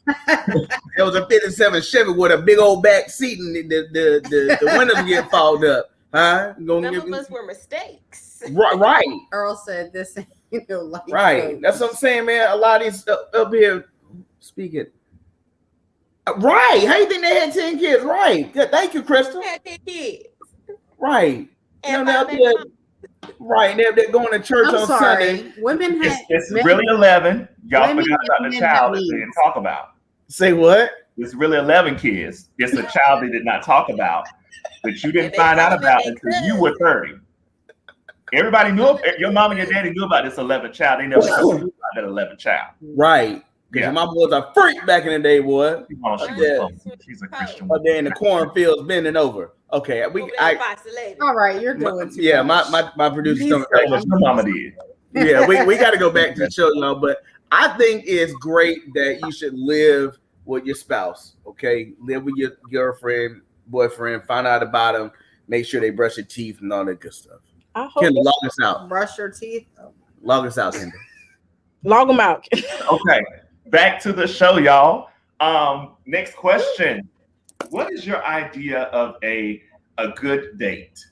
It was a '57 Chevy with a big old back seat, and the windows get fogged up, huh? Some of us were mistakes. Right. Earl said this ain't no life. Right. That's what I'm saying, man. A lot of these up here speaking. Right. How you think they had 10 kids? Right. Yeah, thank you, Crystal. They had 10 kids. Right. And right. They're going to church on Sunday. Women had it's really 11. Y'all forgot about the child that they didn't talk about. Say what? It's really 11 kids. It's a child they did not talk about, that you didn't find out about until you were 30. Everybody knew, your mom and your daddy knew about this 11th child. They never knew about that 11th child. Right. Because your mama was a freak back in the day, boy. She's a Christian. Up there in the cornfields bending over. Okay, all right, you're going to. Yeah, my producer told me what your mama did. Yeah, we got to go back to the show, y'all. But I think it's great that you should live with your spouse. Okay, live with your girlfriend, boyfriend. Find out about them. Make sure they brush their teeth and all that good stuff. Kendall, log us out. Brush your teeth. Log us out, Kendall. Log them out. Okay, back to the show, y'all. Next question: what is your idea of a good date?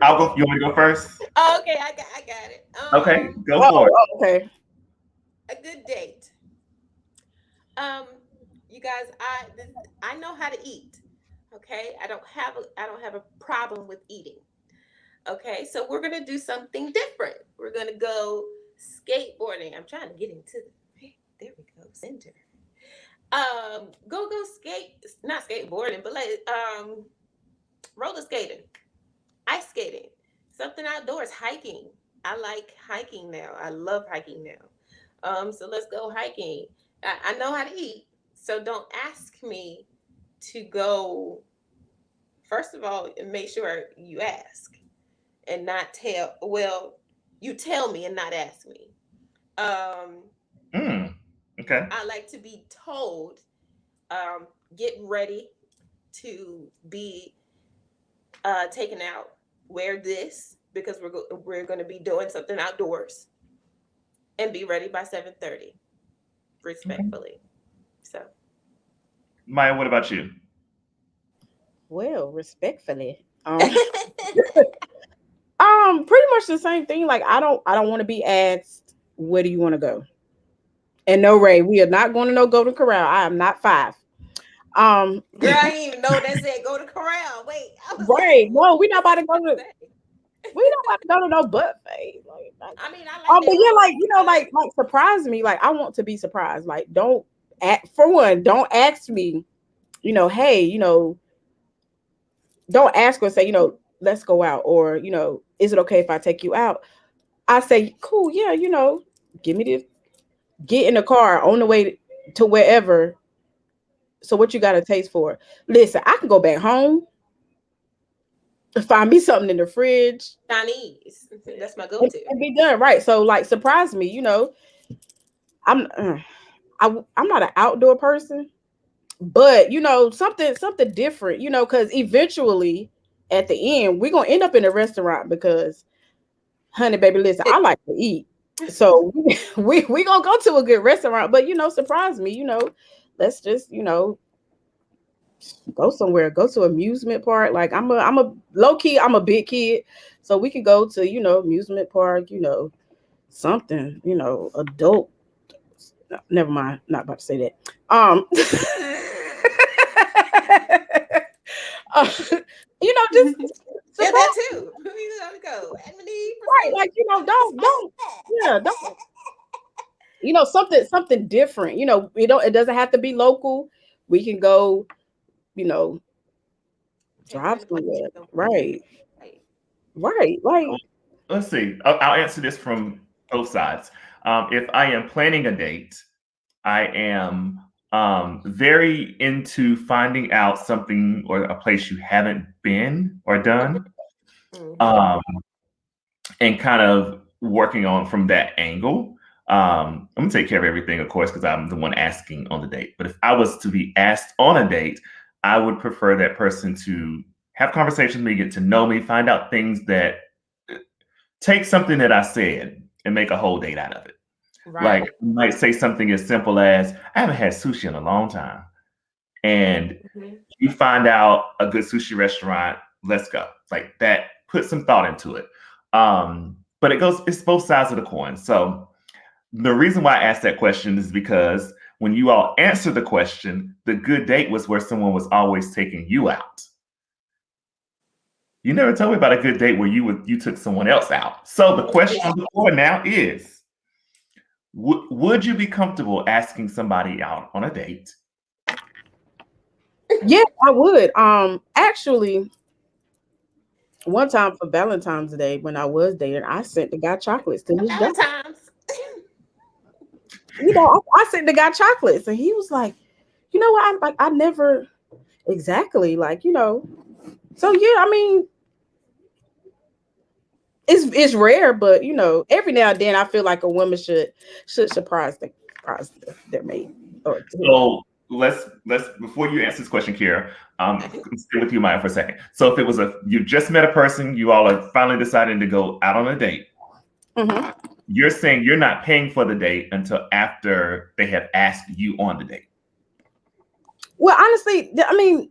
I'll go. You want me to go first? Oh, okay, I got it. Okay, go for it. Okay. A good date. You guys, I know how to eat. Okay, I don't have a problem with eating. Okay, so we're gonna do something different. We're gonna go skateboarding. I'm trying to get into there we go, center. Go not skateboarding, but like roller skating, ice skating, something outdoors, hiking. I like hiking now. I love hiking now. So let's go hiking. I know how to eat, so don't ask me to go. First of all, make sure you ask and not tell. Well, you tell me and not ask me. Okay. I like to be told, get ready to be taken out. Wear this because we're going to be doing something outdoors, and be ready by 7:30, respectfully. So, Maya, what about you? Well, respectfully, pretty much the same thing. Like I don't want to be asked, where do you want to go? And no, Ray, we are not going to no Golden Corral. I am not 5. Girl, I didn't even know that said go to Corral. Wait, right? No, we're not about to go to. We don't have to go to no buffet. Like, I mean, I like. Oh, but yeah, like you know, like surprise me. Like I want to be surprised. Like don't don't ask me. You know, hey, you know, don't ask or say, you know, let's go out, or you know, is it okay if I take you out? I say, cool, yeah, you know, give me this. Get in the car on the way to wherever. So what you got a taste for? Listen, I can go back home, find me something in the fridge. Chinese. That's my go-to. And be done, right? So like surprise me, you know. I'm not an outdoor person, but you know, something different, you know, because eventually at the end, we're gonna end up in a restaurant because honey, baby, listen, I like to eat. So we gonna go to a good restaurant, but you know, surprise me, you know, let's just, you know, go somewhere, go to amusement park. Like I'm a low key, I'm a big kid, so we can go to, you know, amusement park, you know, something, you know, adult. No, never mind, not about to say that. You know, just yeah, that too. We gotta go. Right, like you know, don't, you know, something different. You know, it doesn't have to be local. We can go, you know, drive somewhere. Right. Like let's see. I'll answer this from both sides. If I am planning a date, I am very into finding out something or a place you haven't been or done, and kind of working on from that angle. I'm gonna take care of everything, of course, because I'm the one asking on the date. But if I was to be asked on a date, I would prefer that person to have conversations with me, get to know me, find out things that take something that I said and make a whole date out of it. Right. Like you might say something as simple as, I haven't had sushi in a long time. And you find out a good sushi restaurant, let's go. Like that, put some thought into it. But it's both sides of the coin. So the reason why I asked that question is because when you all answer the question, the good date was where someone was always taking you out. You never told me about a good date where you took someone else out. So the question on the floor now is, would you be comfortable asking somebody out on a date Yeah, I would. Actually, one time for Valentine's Day when I was dating, I sent the guy chocolates to his door. Valentine's. I sent the guy chocolates, and he was like, "You know what? I never exactly like So yeah, I mean, it's rare, but every now and then I feel like a woman should surprise their mate. So let's before you answer this question, Kira, stay with you, Maya, for a second. So if it was you just met a person, you all are finally deciding to go out on a date. Mm-hmm. You're saying you're not paying for the date until after they have asked you on the date. Well, honestly, I mean,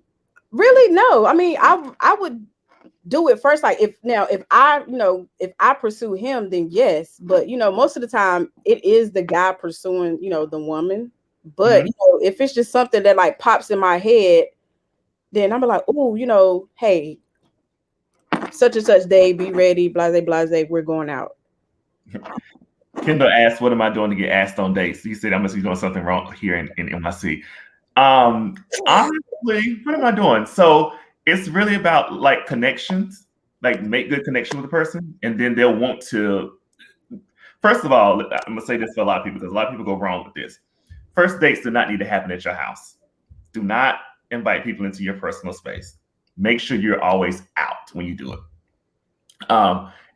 really, no. I mean, I would do it first. Like if I pursue him, then yes. But most of the time it is the guy pursuing, the woman. But if it's just something that like pops in my head, then I'm like, oh, hey, such and such day, be ready, blase, blase, we're going out. Kendall asked, what am I doing to get asked on dates? You said I must be doing something wrong here in NYC. Honestly, what am I doing? So it's really about like connections, like make good connection with the person, and then they'll want to. First of all, I'm gonna say this for a lot of people because a lot of people go wrong with this. First dates do not need to happen at your house. Do not invite people into your personal space. Make sure you're always out when you do it.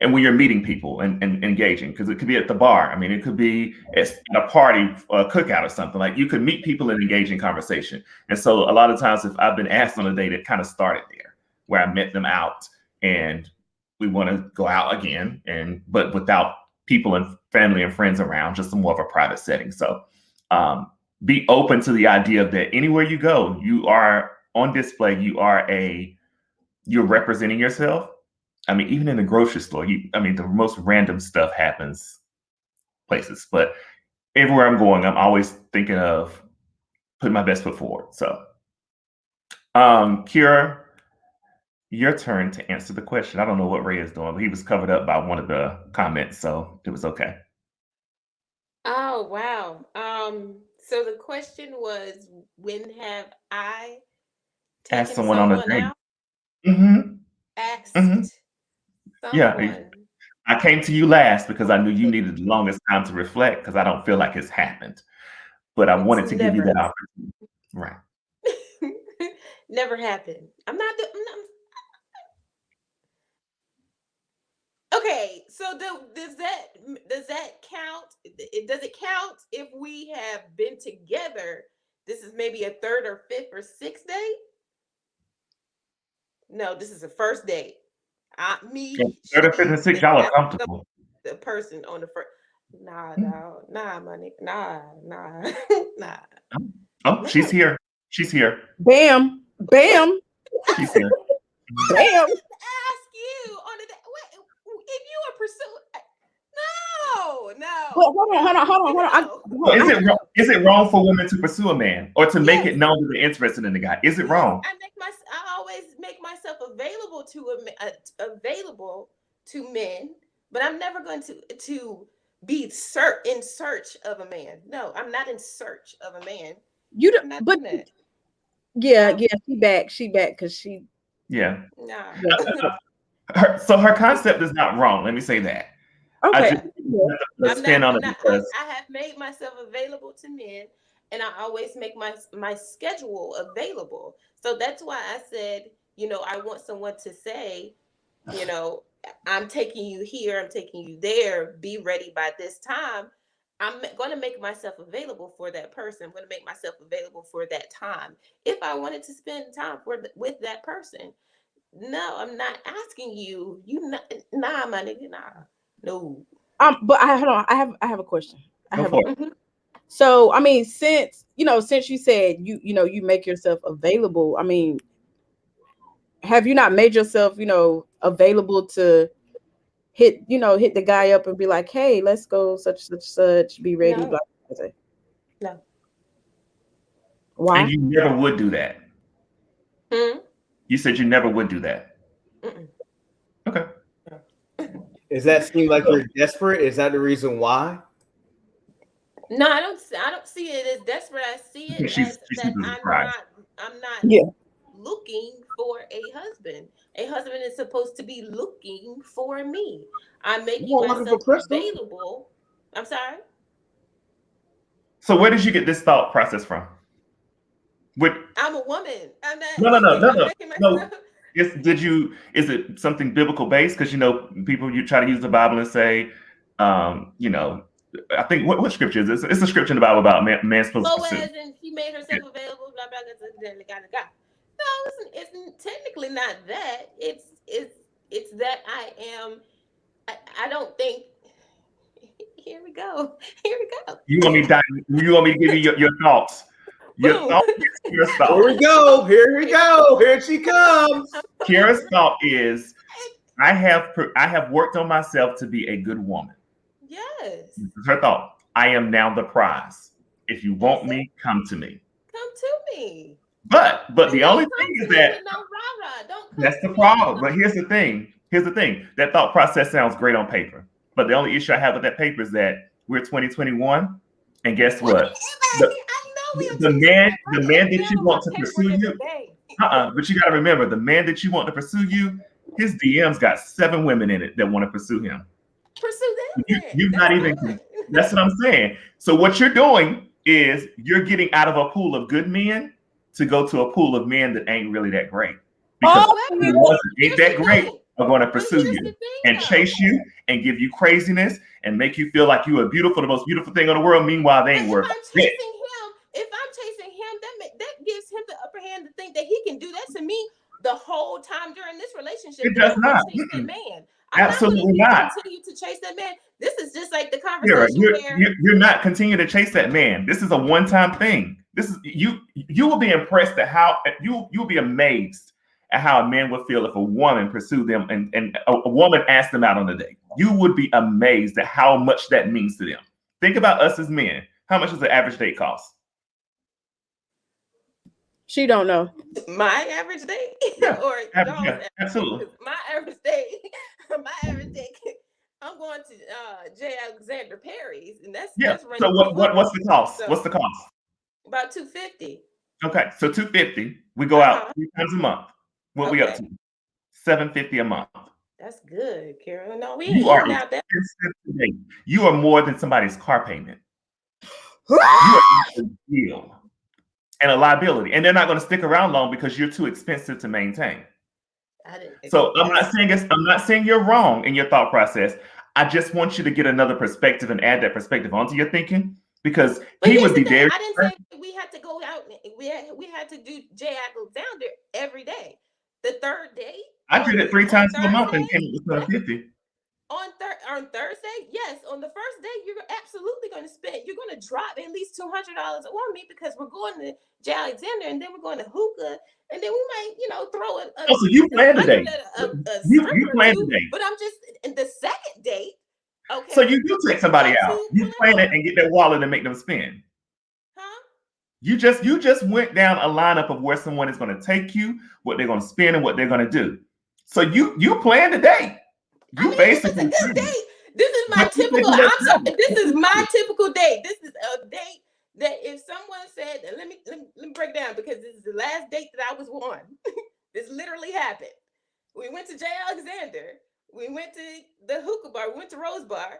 And when you're meeting people and engaging, because it could be at the bar. I mean, it could be at a party, a cookout or something. Like you could meet people and engage in conversation. And so a lot of times if I've been asked on a date, it kind of started there where I met them out and we want to go out again, but without people and family and friends around, just more of a private setting. So be open to the idea that anywhere you go, you are on display, you're representing yourself. I mean, even in the grocery store, the most random stuff happens places, but everywhere I'm going, I'm always thinking of putting my best foot forward. So, Kira, your turn to answer the question. I don't know what Ray is doing, but he was covered up by one of the comments, so it was okay. Oh, wow. So the question was, when have I taken Ask someone on a date? out? Asked someone. Yeah, I came to you last because I knew you needed the longest time to reflect because I don't feel like it's happened. But I wanted to give you that opportunity. Right. Never happened. Okay, so does that count? Does it count if we have been together? This is maybe a third or fifth or sixth date? No, this is a first date. Third or fifth and sixth, y'all are comfortable. The person on the first. Nah, my nigga. Nah. Oh, she's here. She's here. Bam. She's here. Bam. Ask you on the if you are pursuing. No. Well, hold on. Is it wrong for women to pursue a man or to make it known that they're interested in the guy? Is it wrong? I always make myself available to men, but I'm never going to be in search of a man. No, I'm not in search of a man. You don't. But yeah, she back because she. Yeah. Nah. So her concept is not wrong. Let me say that. Okay. I have made myself available to men, and I always make my schedule available. So that's why I said, I want someone to say, I'm taking you here, I'm taking you there, be ready by this time. I'm going to make myself available for that person. I'm going to make myself available for that time. If I wanted to spend time with that person. No, I'm not asking you. Nah, my nigga, nah. No. But hold on. I have a question. So I mean, since you said you make yourself available, I mean, have you not made yourself available to hit the guy up and be like, hey, let's go such, be ready? No. No. Why? And you never would do that. You said you never would do that. Okay. Does that seem like you're desperate? Is that the reason why? No, I don't see it as desperate. I see it as that I'm not Yeah. looking for a husband. A husband is supposed to be looking for me. I'm making You weren't looking for myself Crystal? available. I'm sorry. So where did you get this thought process from? I'm a woman. I'm not. No, no, no, no, I'm no, making no. myself. Is it something biblical based? Because people you try to use the Bible and say, I think what scripture is this? It's a scripture in the Bible about man's supposed to pursue. Boaz and she made herself available. Blah blah blah. No, it's technically not that. It's that I am. I don't think. Here we go. Here we go. You want me to give you your thoughts? Your Boom. thought. Your Here thought. we go. Here we go. Here she comes. Kira's thought is, I have worked on myself to be a good woman. Yes. This is her thought. I am now the prize. If you want me, come to me. Come to me. But the Don't only come thing to is me that with no rah-rah. Don't come that's to the me problem. with But here's the thing. That thought process sounds great on paper. But the only issue I have with that paper is that we're 2021, and guess what? The man that you want to pursue you. But you got to remember, the man that you want to pursue you, his DMs got 7 women in it that want to pursue him. Pursue them. You're not even. That's what I'm saying. So what you're doing is you're getting out of a pool of good men to go to a pool of men that ain't really that great. Because the ones that ain't that great are going to pursue you and chase you and give you craziness and make you feel like you are beautiful, the most beautiful thing in the world. Meanwhile, they ain't worth it. If I'm chasing him, that gives him the upper hand to think that he can do that to me the whole time during this relationship. It does not. That man. Absolutely not. Continue to chase that man. This is just like the conversation you're not continuing to chase that man. This is a one-time thing. This is you will be impressed at how you'll be amazed at how a man would feel if a woman pursued them and a woman asked them out on a date. You would be amazed at how much that means to them. Think about us as men. How much does the average date cost? She don't know. My average date? Yeah, or absolutely. My average date. I'm going to J. Alexander Perry's, and that's So what's the cost? So, what's the cost? About $250. Okay, so $250. We go out 3 times a month. What we up to? $750 a month. That's good, Carol. No, we ain't eating out that. You are more than somebody's car payment. You are a deal and a liability, and they're not going to stick around long because you're too expensive to maintain. So I'm not saying you're wrong in your thought process. I just want you to get another perspective and add that perspective onto your thinking, because he would be very. I didn't say we had to go out. We had to do J. Alexander every day. The third day, I did it 3 times a month and came up with $750. On Thursday, yes. On the first day, you're absolutely going to spend. You're going to drop at least $200 on me because we're going to J. Alexander and then we're going to hookah and then we might, throw it. So you plan today. You plan today. But I'm just in the second date. Okay. So you do take somebody out. You plan it and get their wallet and make them spend. Huh? You just went down a lineup of where someone is going to take you, what they're going to spend, and what they're going to do. So you plan the date. Basically this is a good date. This is my typical. This is my typical date. This is a date that if someone said, let me break it down because this is the last date that I was on. This literally happened. We went to J. Alexander. We went to the hookah bar. We went to Rose Bar.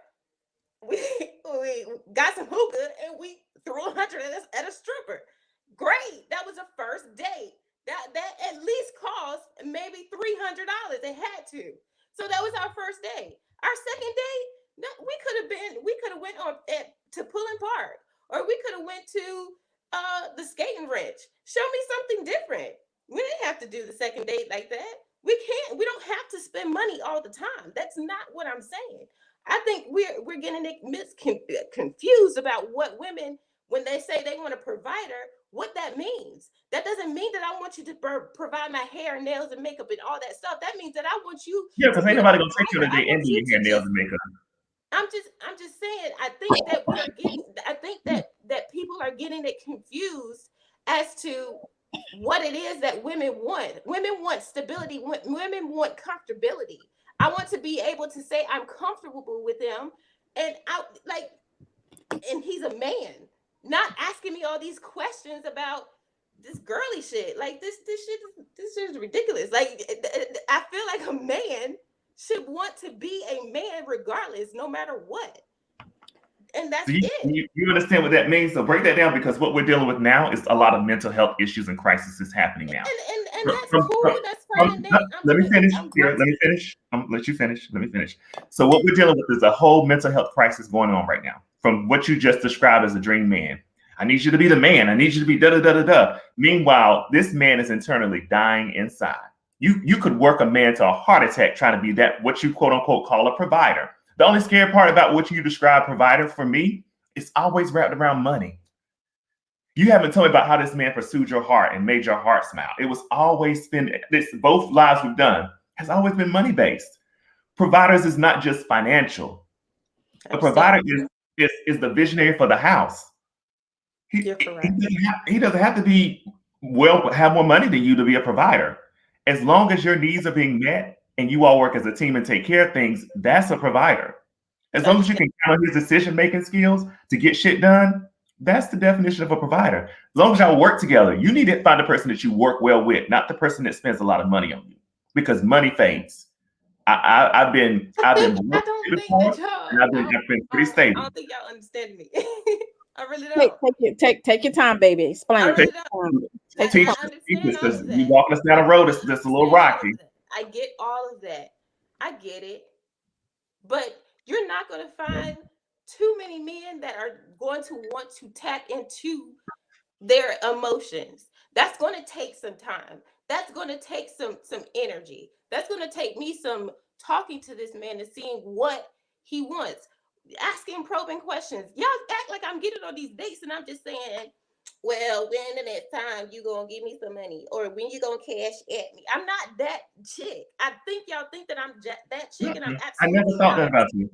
We got some hookah and we threw $100 at a stripper. Great. That was a first date. That at least cost maybe $300. It had to. So that was our first day. Our second day, we could have went to Pullen Park, or we could have went to the skating ranch. Show me something different. We didn't have to do the second date like that. We don't have to spend money all the time. That's not what I'm saying. I think we're getting confused about what women, when they say they want a provider, what that means. That doesn't mean that I want you to provide my hair, nails, and makeup and all that stuff. That means that I want you. Yeah, because ain't nobody gonna take you on a date and do your hair, nails, and makeup. I'm just saying. I think that we are getting. I think that people are getting it confused as to what it is that women want. Women want stability. Women want comfortability. I want to be able to say I'm comfortable with him, and and he's a man. Not asking me all these questions about this girly shit. Like this shit is ridiculous. Like I feel like a man should want to be a man regardless, no matter what. And that's it. You understand what that means? So break that down, because what we're dealing with now is a lot of mental health issues and crises happening now. And that's cool. That's fine. Let me finish. Let me finish. Let you finish. Let me finish. So what we're dealing with is a whole mental health crisis going on right now. From what you just described as a dream man. I need you to be the man. I need you to be da da da da da. Meanwhile, this man is internally dying inside. You could work a man to a heart attack trying to be that, what you quote unquote call a provider. The only scary part about what you describe provider for me, it's always wrapped around money. You haven't told me about how this man pursued your heart and made your heart smile. It was always been this. Both lives we've done has always been money based. Providers is not just financial. A provider is the visionary for the house. He doesn't have to be have more money than you to be a provider. As long as your needs are being met and you all work as a team and take care of things, that's a provider. As long as you can count on his decision-making skills to get shit done, that's the definition of a provider. As long as y'all work together, you need to find a person that you work well with, not the person that spends a lot of money on you, because money fades. I've been before, and I've been pretty stable. I don't think y'all understand me. I really don't. Take your time, baby. Explain. I really don't. Take I understand all of that. You walking us down a road that's just a little rocky. I get all of that. I get it. But you're not going to find too many men that are going to want to tap into their emotions. That's going to take some time. That's going to take some energy. That's going to take me some talking to this man and seeing what he wants. Asking probing questions. Y'all act like I'm getting on these dates and I'm just saying, well, when the next time you gonna give me some money, or when you gonna cash at me? I'm not that chick. I think y'all think that I'm that chick, and I'm absolutely I never thought that about you.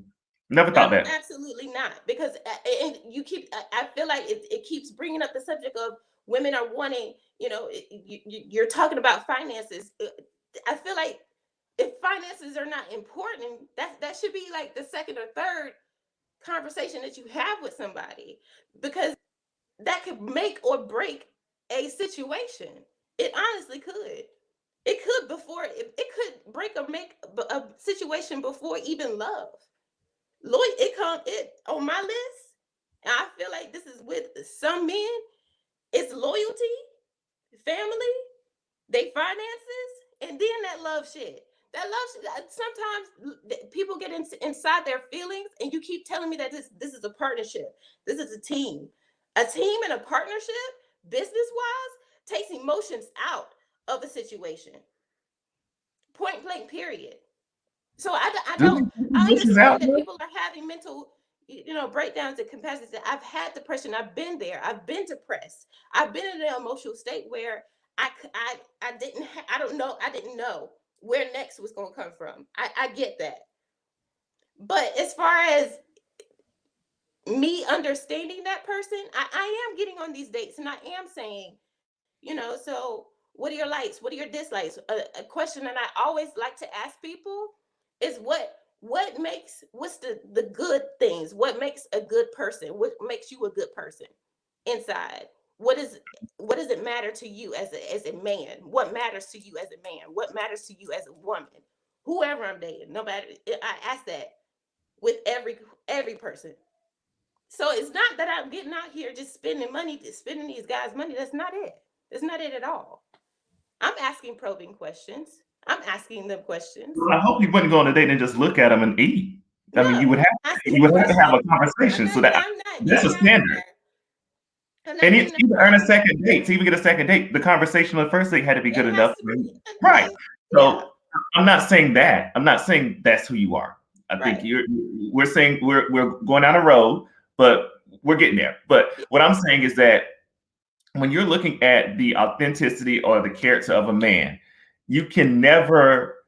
Never thought that. Absolutely not, because and you keep. I feel like it keeps bringing up the subject of women are wanting. You're talking about finances. I feel like if finances are not important, that should be like the second or third conversation that you have with somebody, because that could make or break a situation. It honestly could. It could break or make a situation before even love. Lloyd, it on my list, and I feel like this is with some men. It's loyalty, family, they finances, and then that love shit. That love shit. Sometimes people get inside their feelings, and you keep telling me that this is a partnership. This is a team. A team and a partnership, business-wise, takes emotions out of a situation. Point blank, period. So I understand that people are having mental, breakdowns and capacities. I've had depression. I've been there. I've been depressed. I've been in an emotional state where I didn't know where next was going to come from. I get that. But as far as me understanding that person, I am getting on these dates, and I am saying, so what are your likes? What are your dislikes? A question that I always like to ask people is what's the good things? What makes a good person? What makes you a good person inside? What does it matter to you as a man? What matters to you as a man? What matters to you as a woman? Whoever I'm dating, no matter, I ask that with every person. So it's not that I'm getting out here just spending these guys' money. That's not it. That's not it at all. I'm asking probing questions. I'm asking them questions. Well, I hope you wouldn't go on a date and just look at them and eat. I mean, you would have to have a conversation. So that's a standard. And even earn a second date, to even get a second date, the conversation on the first date had to be good enough. Right. So I'm not saying that. I'm not saying that's who you are. I think we're saying we're going down a road, but we're getting there. But what I'm saying is that when you're looking at the authenticity or the character of a man, you can never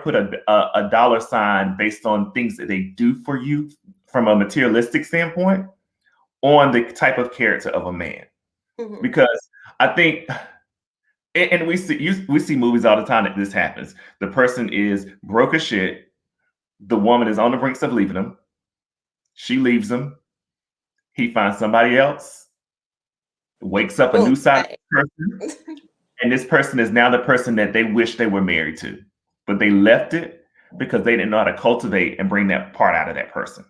put a dollar sign based on things that they do for you from a materialistic standpoint on the type of character of a man. Mm-hmm. Because I think, and we see movies all the time that this happens. The person is broke as shit. The woman is on the brink of leaving him. She leaves him. He finds somebody else. wakes up a new side of the person, and this person is now the person that they wish they were married to, but they left it because they didn't know how to cultivate and bring that part out of that person.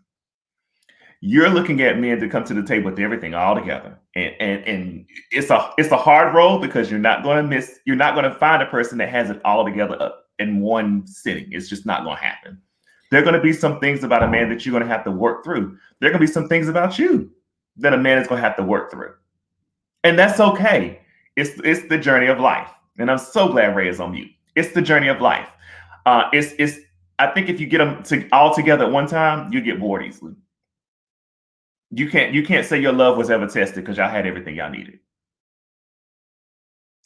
You're looking at men to come to the table with everything all together, and it's a hard role because you're not going to find a person that has it all together in one sitting. It's just not going to happen. There are going to be some things about a man that you're going to have to work through. There are going to be some things about you that a man is going to have to work through, and that's okay. It's the journey of life, and I'm so glad Ray is on mute. It's the journey of life. It's I think if you get them all together at one time, you get bored easily. You can't say your love was ever tested because y'all had everything y'all needed.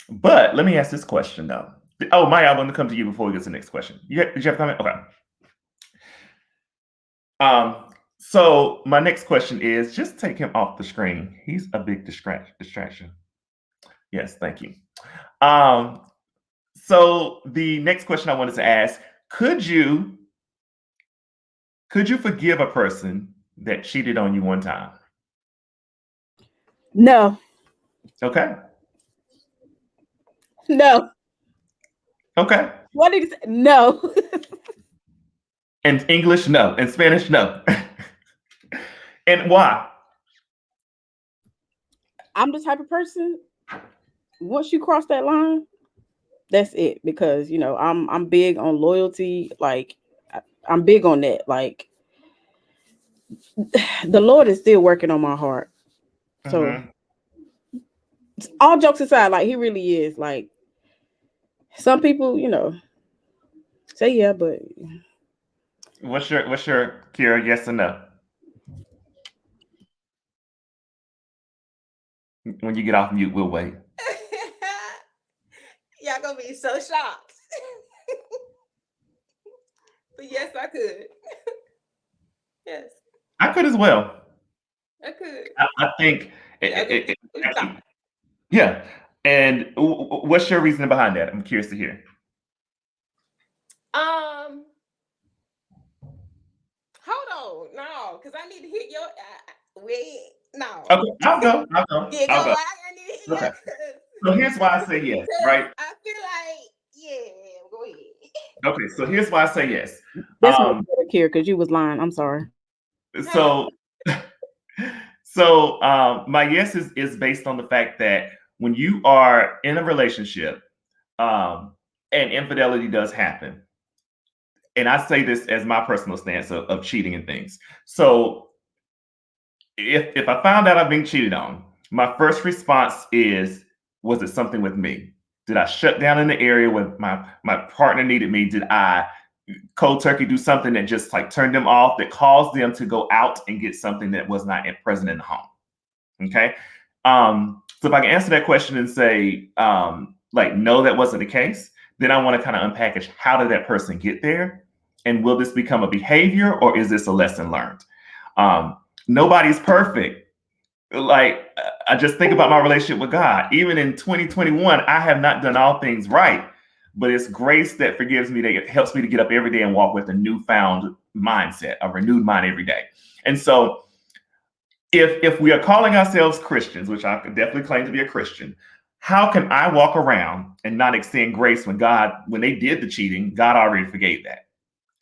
But let me ask this question though. Oh, Maya, I want to come to you before we get to the next question. Did you have a comment? Okay. So my next question is, just take him off the screen. He's a big distraction. Yes, thank you. So the next question I wanted to ask, could you forgive a person that cheated on you one time? No. Okay. No. Okay. What did you say? No. In English, no. In Spanish, no. And why? I'm the type of person, once you cross that line, that's it. Because, you know, I'm big on loyalty. Like, I'm big on that. Like, the Lord is still working on my heart. So, all jokes aside, like, he really is. Like, some people, you know, say yeah, but what's your Kira? Yes or no? When you get off mute, we'll wait. Y'all gonna be so shocked. But yes, I could. Yes, I could as well. I could. I think. Yeah. And what's your reasoning behind that? I'm curious to hear. Hold on, no, because I need to hear your. Wait, no. Okay, I'll go. Yeah, I'll go. I need to hear. Okay. So here's why I say yes, right? I feel like, yeah, go ahead. Okay, so here's why I say yes. that's not Kira, because you was lying. I'm sorry. So my yes is based on the fact that when you are in a relationship, and infidelity does happen, and I say this as my personal stance of cheating and things. So if I found out I've been cheated on, my first response is, was it something with me? Did I shut down in the area when my partner needed me? Did I cold turkey do something that just like turned them off, that caused them to go out and get something that was not present in the home? Okay. So if I can answer that question and say, like, no, that wasn't the case, then I want to kind of unpackage, how did that person get there? And will this become a behavior, or is this a lesson learned? Nobody's perfect. Like, I just think about my relationship with God. Even in 2021, I have not done all things right, but it's grace that forgives me, that helps me to get up every day and walk with a newfound mindset, a renewed mind every day. And so if we are calling ourselves Christians, which I could definitely claim to be a Christian, how can I walk around and not extend grace when they did the cheating, God already forgave that?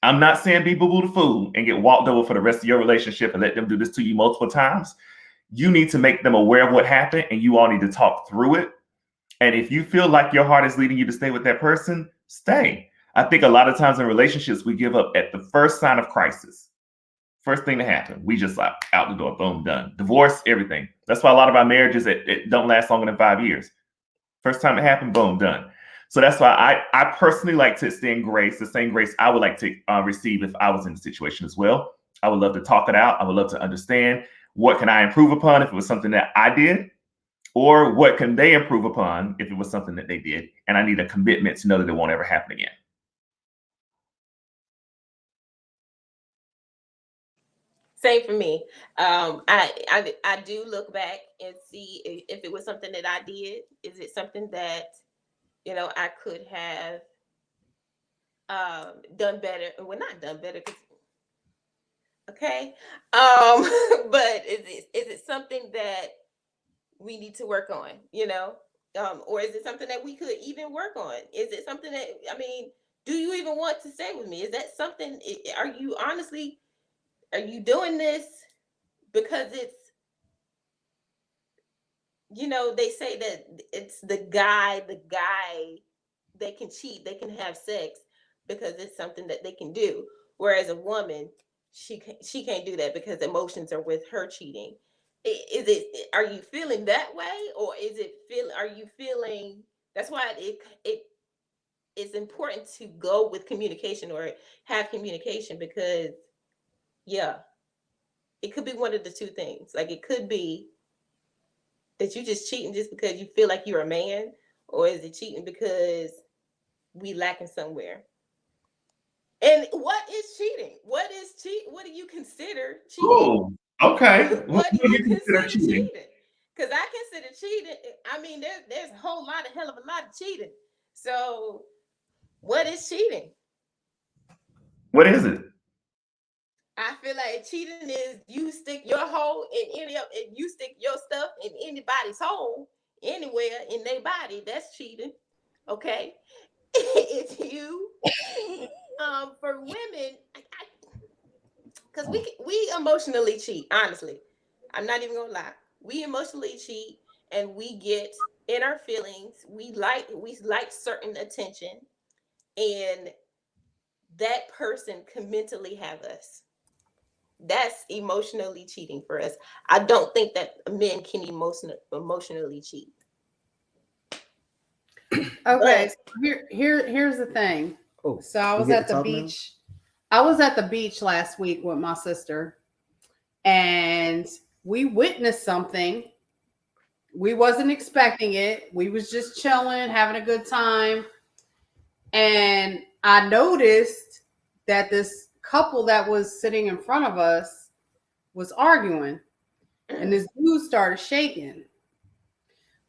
I'm not saying be boo-boo the fool and get walked over for the rest of your relationship and let them do this to you multiple times. You need to make them aware of what happened, and you all need to talk through it. And if you feel like your heart is leading you to stay with that person, stay. I think a lot of times in relationships, we give up at the first sign of crisis. First thing to happen, we just like out the door, boom, done. Divorce, everything. That's why a lot of our marriages it don't last longer than 5 years. First time it happened, boom, done. So that's why I personally like to extend grace, the same grace I would like to receive if I was in the situation as well. I would love to talk it out. I would love to understand, what can I improve upon if it was something that I did, or what can they improve upon if it was something that they did, and I need a commitment to know that it won't ever happen again. Same for me. I do look back and see if it was something that I did. Is it something that, you know, I could have done better? Well, not done better, okay. But is it something that we need to work on, or is it something that we could even work on? Is it something that, do you even want to stay with me? Is that something, are you doing this because it's, they say that it's the guy they can cheat, they can have sex because it's something that they can do. Whereas a woman, she can't do that because emotions are with her cheating. Are you feeling that way, or are you feeling, that's why it's important to go with communication or have communication, because it could be one of the two things. Like, it could be that you just cheating just because you feel like you're a man, or is it cheating because we lacking somewhere? And what is cheating? What do you consider cheating? Oh, okay. What do you consider cheating? Because I consider cheating, there's a hell of a lot of cheating. So what is cheating? What is it? I feel like cheating is you stick your hole you stick your stuff in anybody's hole, anywhere in their body. That's cheating. Okay. It's you. For women, because we emotionally cheat. Honestly, I'm not even gonna lie. We emotionally cheat, and we get in our feelings. We like certain attention, and that person can mentally have us. That's emotionally cheating for us. I don't think that men can emotionally cheat. Okay, so here's the thing. Oh, so I was at the beach. I was at the beach last week with my sister, and we witnessed something. We wasn't expecting it. We was just chilling, having a good time. And I noticed that this couple that was sitting in front of us was arguing, and this dude started shaking.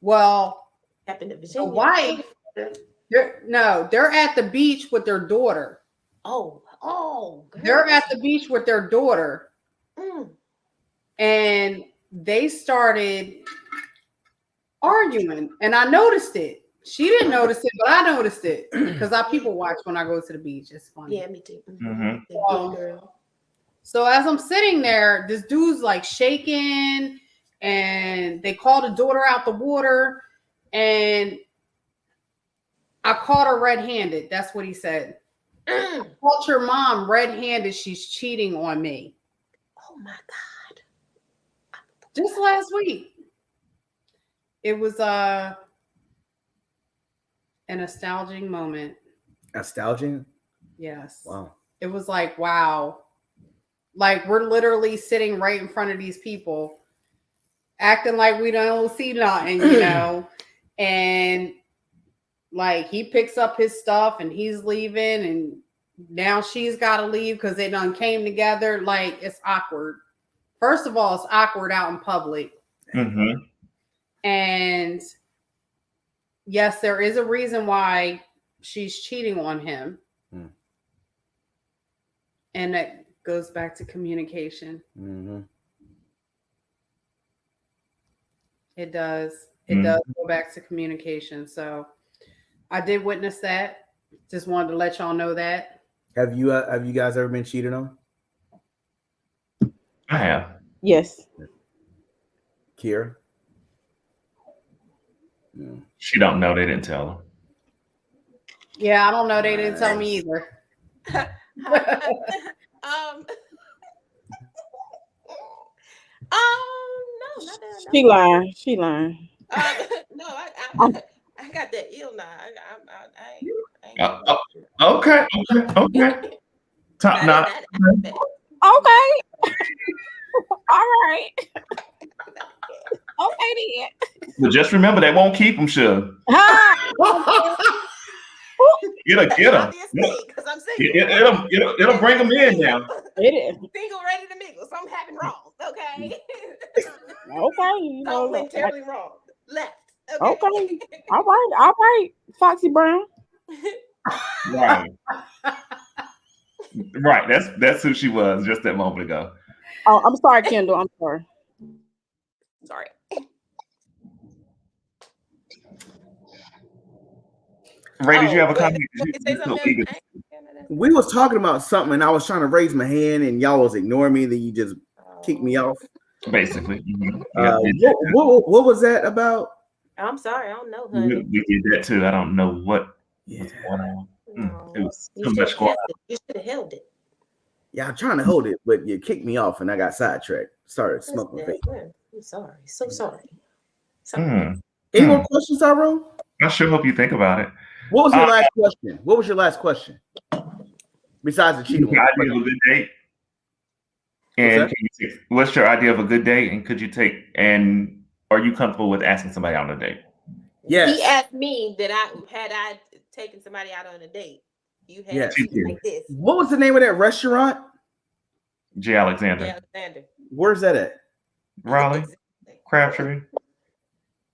Well, happened to Virginia. The wife, they're at the beach with their daughter. Oh, girl. They're at the beach with their daughter. And they started arguing, and I noticed it. She didn't notice it, but I noticed it because I people watch when I go to the beach. It's funny. Yeah, me too. So as I'm sitting there, this dude's like shaking, and they called the daughter out the water, and I caught her red-handed. That's what he said. I caught your mom red-handed. She's cheating on me. Oh my God. Just last week. It was a nostalgic moment. Nostalgic? Yes. Wow. It was like, wow. Like, we're literally sitting right in front of these people, acting like we don't see nothing, and like, he picks up his stuff and he's leaving, and now she's got to leave because they done came together. Like, it's awkward. First of all, it's awkward out in public. Mm-hmm. And yes, there is a reason why she's cheating on him. And that goes back to communication. Mm-hmm. It does. It does go back to communication. So I did witness that. Just wanted to let y'all know that. Have you guys ever been cheated on? I have. Yes. Kira? She don't know. They didn't tell her. Yeah, I don't know. They didn't tell me either. No, not that. She lying. She lying. No, I got that ill now. I ain't Okay. Top knot. Okay. All right. Okay then. But just remember, they won't keep them, sure. It'll get them. Because I'm single. It'll bring them in now. It is. Single, ready to mingle. Something happened wrong. Okay. Okay. Something went terribly wrong. Left. Okay. All right. Foxy Brown. Right. Right. That's who she was just that moment ago. Oh, I'm sorry, Kendall. I'm sorry. Sorry. Ray, did you have a comment? Say something else? We was talking about something, and I was trying to raise my hand, and y'all was ignoring me. Then you just kicked me off. Basically. What was that about? I'm sorry, I don't know, honey. We did that too. I don't know what was going on. No. It was too much going on. You should have held it. Yeah, I'm trying to hold it, but you kicked me off, and I got sidetracked. Started smoking vape. I'm sorry. So sorry. Any more questions, Tyrone? I sure hope you think about it. What was your last question? What was your last question? Besides the cheating one. Idea of a good date? And what's your idea of a good date? And could you take are you comfortable with asking somebody out on a date? Yes. He asked me that I taken somebody out on a date. You had like this. What was the name of that restaurant? J. Alexander. J. Alexander. Where's that at? Raleigh. Crabtree.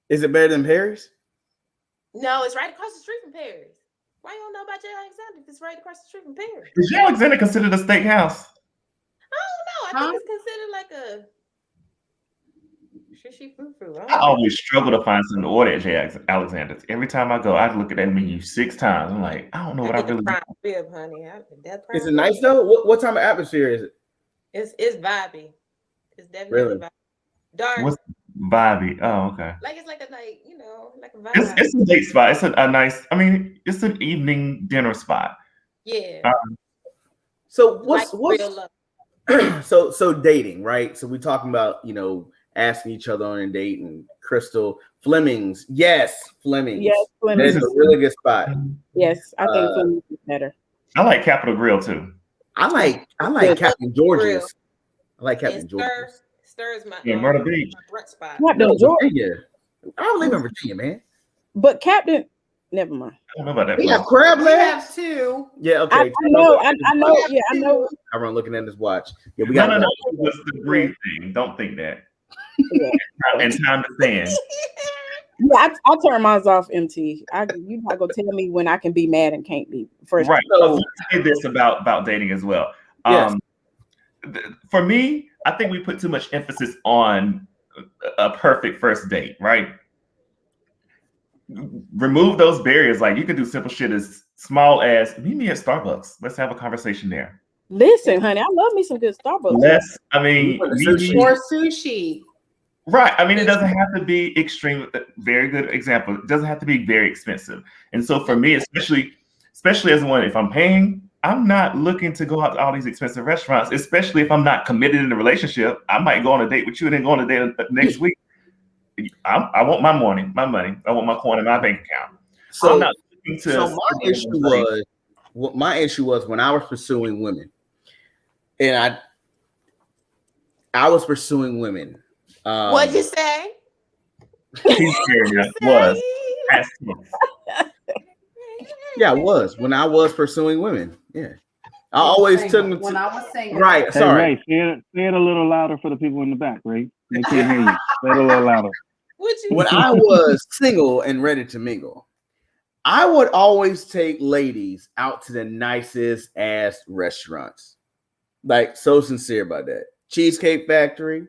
Is it better than Perry's? No, it's right across the street from Perry's. Why you don't know about J. Alexander if it's right across the street from Perry's? Is J. Alexander considered a steakhouse? I don't know. I think it's considered like a shishi frou-frou. I always struggle to find something to order at J. Alexander's. Every time I go, I look at that menu 6 times. I'm like, I don't know what I really prime rib, honey. Is it nice though? What type of atmosphere is it? It's vibey. It's definitely really vibey. Dark. What's vibey? Oh, okay. Like it's like a like a vibe. It's a date spot. It's a nice. I mean, it's an evening dinner spot. Yeah. So what's so dating, right? So we're talking about asking each other on a date, and Crystal Fleming's. Yes, Fleming's. Yes, Fleming's. That's a really good spot. Yes, I think Fleming's is better. I like Capitol Grill too. I like Captain George's. I like Captain George's. Stir's my Myrtle Beach. my brunch spot. Captain George. I don't live in Virginia, man. But Captain, never mind. I don't know about that. We have crab legs. We have 2. Yeah, okay. I know. Yeah, I know. I'm looking at this watch. Yeah, we got. No. It's the breathe thing. Don't think that. Yeah. And time to stand. Yeah, I turn mine off, MT. You're not gonna tell me when I can be mad and can't be. First, right. So let's say this about dating as well. Yes. For me, I think we put too much emphasis on a perfect first date, right? Remove those barriers. Like you can do simple shit as small as meet me at Starbucks. Let's have a conversation there. Listen, honey, I love me some good Starbucks. Sushi. Right. I mean, it doesn't have to be extreme. Very good example. It doesn't have to be very expensive. And so for me, especially as one, if I'm paying, I'm not looking to go out to all these expensive restaurants, especially if I'm not committed in a relationship. I might go on a date with you and then go on a date next week. I want my money. I want my coin in my bank account. So I'm not looking to. So my issue was when I was pursuing women, and I was pursuing women. What'd you say? Was. Yeah, I was when I was pursuing women. Yeah, I always took them when I was saying right. Hey, Sorry, Ray, say it a little louder for the people in the back, Ray. They can't hear you. Say it a little louder. When I was single and ready to mingle, I would always take ladies out to the nicest ass restaurants. Like, so sincere about that. Cheesecake Factory,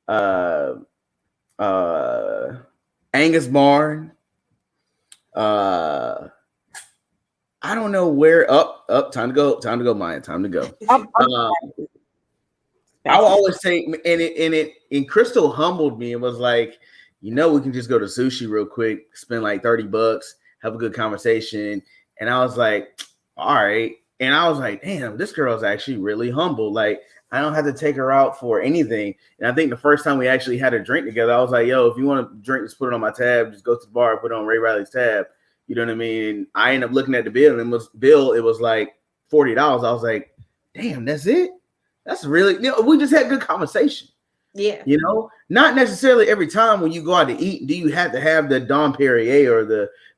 Angus Barn, I don't know where. Up. Time to go, Maya. Time to go. I will always say, and Crystal humbled me and was like, we can just go to sushi real quick, spend like $30, have a good conversation. And I was like, all right. And I was like, damn, this girl's actually really humble. Like, I don't have to take her out for anything. And I think the first time we actually had a drink together, I was like, yo, if you want to drink, just put it on my tab. Just go to the bar and put it on Ray Riley's tab. You know what I mean? And I ended up looking at the bill, and it was like $40. I was like, damn, that's it? That's really, we just had good conversation. Yeah. Not necessarily every time when you go out to eat, do you have to have the Don Perrier or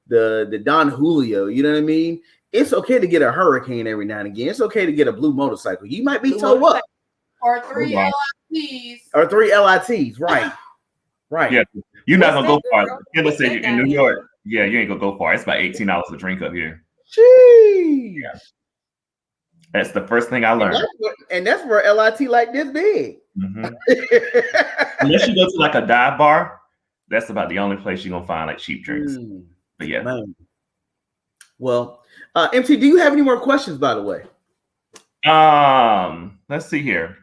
the Don Julio, you know what I mean? It's okay to get a hurricane every now and again. It's okay to get a blue motorcycle. You might be toe up. Or 3 LITs. Or 3 LITs, right. Right. Yeah. You're not going to go far. Kendall said you're in New York. Yeah, you ain't going to go far. It's about $18 a drink up here. Jeez. Yeah. That's the first thing I learned. And that's for a LIT like this big. Mm-hmm. Unless you go to like a dive bar, that's about the only place you're going to find like cheap drinks. But yeah. Man. Well, MT, do you have any more questions, by the way? Let's see here.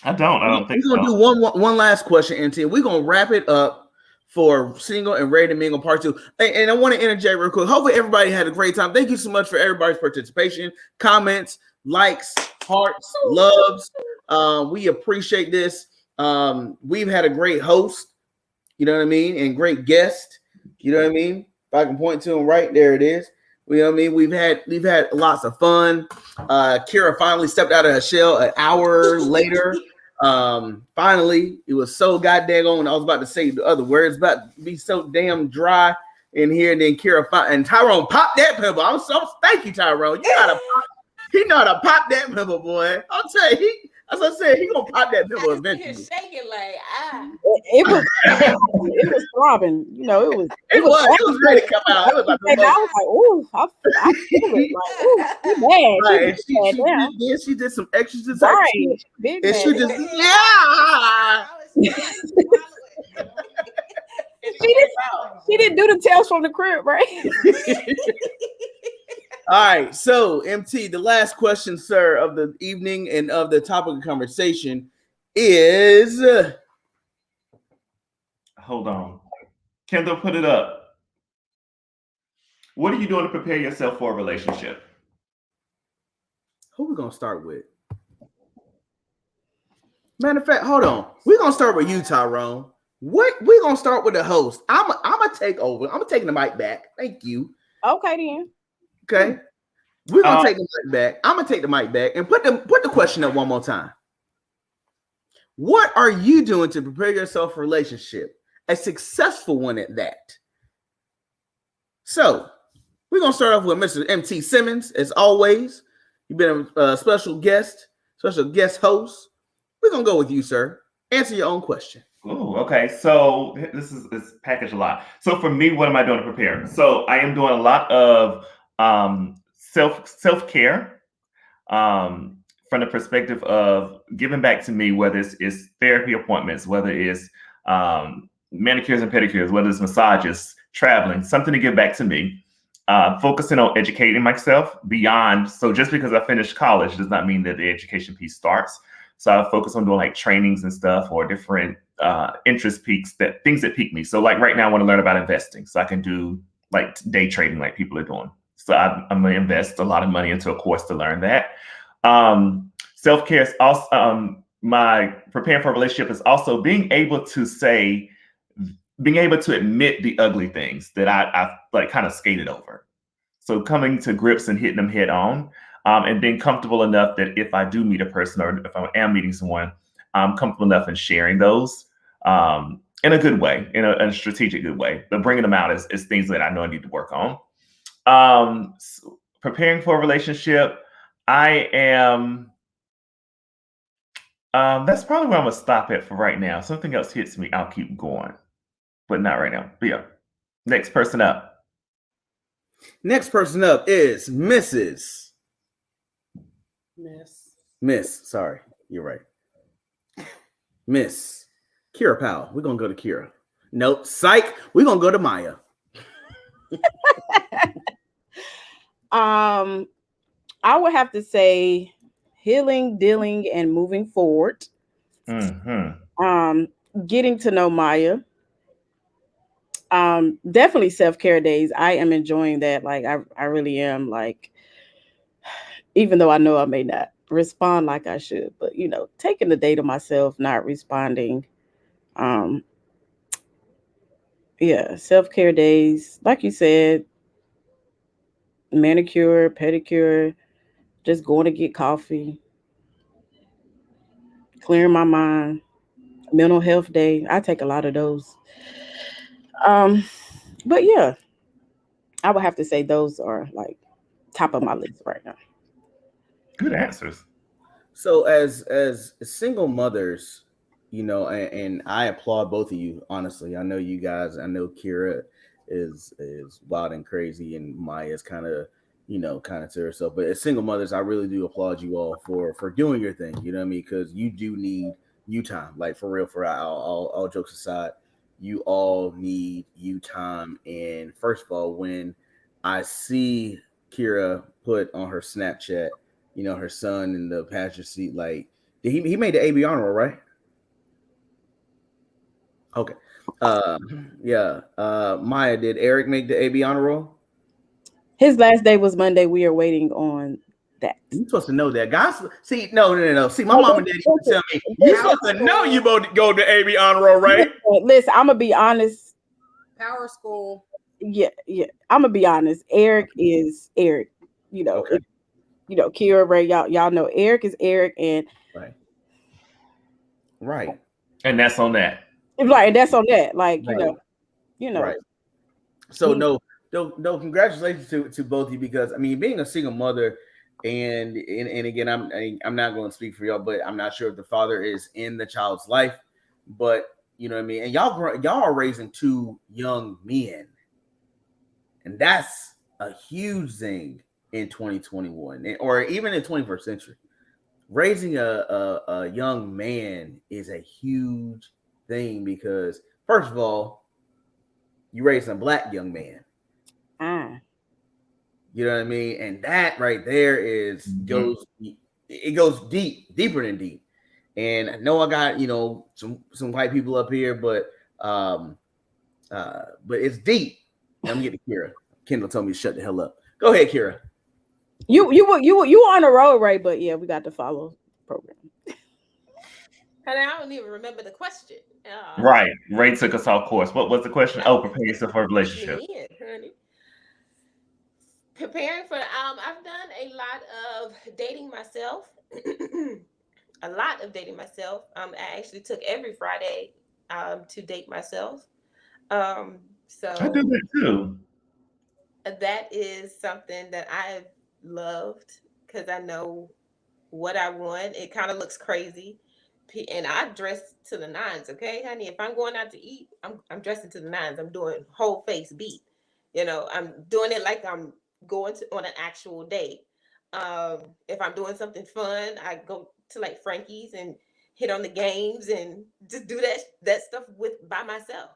I don't think we're gonna do one last question, MT. We're gonna wrap it up for Single and Ready to Mingle Part 2. And I want to interject real quick. Hopefully everybody had a great time. Thank you so much for everybody's participation, comments, likes, hearts, loves. We appreciate this. We've had a great host, you know what I mean, and great guest, you know what I mean. If I can point to him right there, it is. You know what I mean? We've had lots of fun. Kira finally stepped out of her shell an hour later. Finally, it was so goddamn on. I was about to say the other words, about to be so damn dry in here. And then Kira and Tyrone popped that pimple. I'm so thank you, Tyrone. He know how to pop that pimple, boy. I'll tell you. As I said, he gonna pop that pimple eventually. Shaking like it was throbbing, you know. It was ready to come out. It was like I was like, I feel it. Like, ooh, mad. Right. She did some exercises. Right. And she just she didn't do the Tales from the Crib, right? All right, so MT, the last question, sir, of the evening and of the topic of conversation is. Hold on, Kendall, put it up. What are you doing to prepare yourself for a relationship? Who we gonna start with? Matter of fact, hold on. We're gonna start with you, Tyrone. We're gonna start with the host. I'm gonna take over. I'm taking the mic back. Thank you. Okay, then. Okay, we're gonna take the mic back. I'm gonna take the mic back and put the question up one more time. What are you doing to prepare yourself for a relationship, a successful one at that? So we're gonna start off with Mr. MT Simmons, as always. You've been a special guest host. We're gonna go with you, sir. Answer your own question. Oh, okay. So this is packaged a lot. So for me, what am I doing to prepare? So I am doing a lot of self-care from the perspective of giving back to me, whether it's therapy appointments, whether it's manicures and pedicures, whether it's massages, traveling, something to give back to me. Focusing on educating myself beyond. So just because I finished college does not mean that the education piece starts. So I focus on doing like trainings and stuff or different interest peaks, things that pique me. So like right now I want to learn about investing so I can do like day trading like people are doing. So I'm going to invest a lot of money into a course to learn that. Self-care is also, my preparing for a relationship is also being able to admit the ugly things that I've like kind of skated over. So coming to grips and hitting them head on. And being comfortable enough that if I do meet a person or if I am meeting someone, I'm comfortable enough in sharing those in a good way, in a strategic good way, but bringing them out as things that I know I need to work on. So preparing for a relationship, I am, that's probably where I'm gonna stop at for right now. Something else hits me, I'll keep going, but not right now. But yeah, next person up. Next person up is Miss. Sorry, you're right. Miss Kira Powell. We're gonna go to Kira. Nope, psych. We're gonna go to Maya. I would have to say healing, dealing, and moving forward. Getting to know Maya. Definitely self-care days. I am enjoying that. Like I really am. Like, even though I know I may not respond like I should, but taking the day to myself, not responding. Yeah, self-care days, like you said, manicure, pedicure, just going to get coffee, clearing my mind, mental health day. I take a lot of those. But yeah, I would have to say those are like top of my list right now. Good answers. So as single mothers, and I applaud both of you, honestly. I know you guys, I know Kira is wild and crazy and Maya's kind of to herself. But as single mothers, I really do applaud you all for doing your thing, you know what I mean? Because you do need you time. Like for real, all jokes aside, you all need you time. And first of all, when I see Kira put on her Snapchat, her son in the passenger seat. Like, he made the AB honor roll, right? Okay. Yeah. Maya, did Eric make the AB honor roll? His last day was Monday. We are waiting on that. You're supposed to know that, guys. See, no. See, my mom and daddy used to tell me, you're supposed to know you both go to AB honor roll, right? Listen, I'm gonna be honest. Power school. Yeah. I'm gonna be honest. Eric is Eric. Okay. Kira, Ray, y'all know Eric is Eric, and right. And that's on that. Right, that's on that. Like, right. Right. So no, congratulations to both of you, because I mean, being a single mother, and again, I'm not going to speak for y'all, but I'm not sure if the father is in the child's life, but you know what I mean. And y'all are raising two young men, and that's a huge thing in 2021, or even in 21st century. Raising a young man is a huge thing, because first of all, you raise a black young man. You know what I mean? And that right there goes deeper than deep. And I know I got, some white people up here, but it's deep. Let me get to Kira. Kendall told me to shut the hell up. Go ahead, Kira. You were on the road, Ray, but yeah, we got to follow the program. And I don't even remember the question. Right. Ray took us off course. What was the question? Oh, prepare yourself for a relationship. Honey. Preparing for I've done a lot of dating myself. A lot of dating myself. I actually took every Friday to date myself. So I do that too. That is something that I've loved, because I know what I want. It kind of looks crazy, and I dress to the nines. Okay, honey, if I'm going out to eat, I'm dressing to the nines. I'm doing whole face beat. I'm doing it like I'm going on an actual date. If I'm doing something fun, I go to like Frankie's and hit on the games and just do that stuff by myself.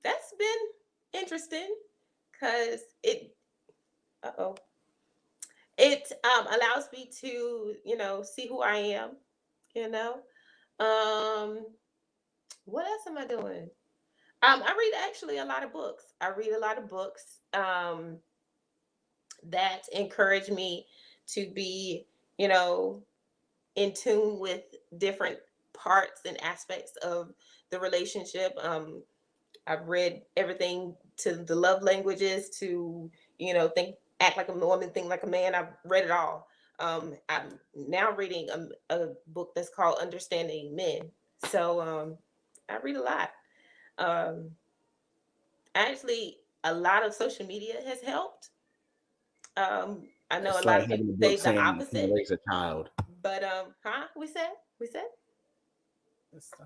That's been interesting, because it allows me to see who I am. What else am I doing? I read actually a lot of books. That encourage me to be in tune with different parts and aspects of the relationship. I've read everything to the love languages, to act like a woman, think like a man. I've read it all. I'm now reading a book that's called Understanding Men. So I read a lot. Actually, a lot of social media has helped. I know a lot of people say the opposite. Raise a child. But we said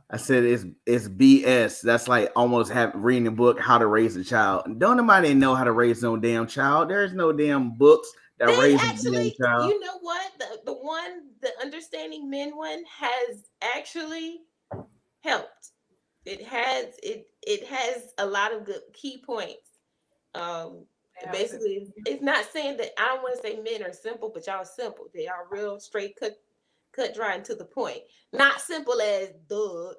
I said it's BS. That's like almost reading a book, How to Raise a Child. Don't nobody know how to raise no damn child. There's no damn books that raise a damn child. You know what? The Understanding Men one has actually helped. It has a lot of good key points. Basically, it's not saying that, I don't want to say men are simple, but y'all simple. They are real straight, cut dry and to the point. Not simple as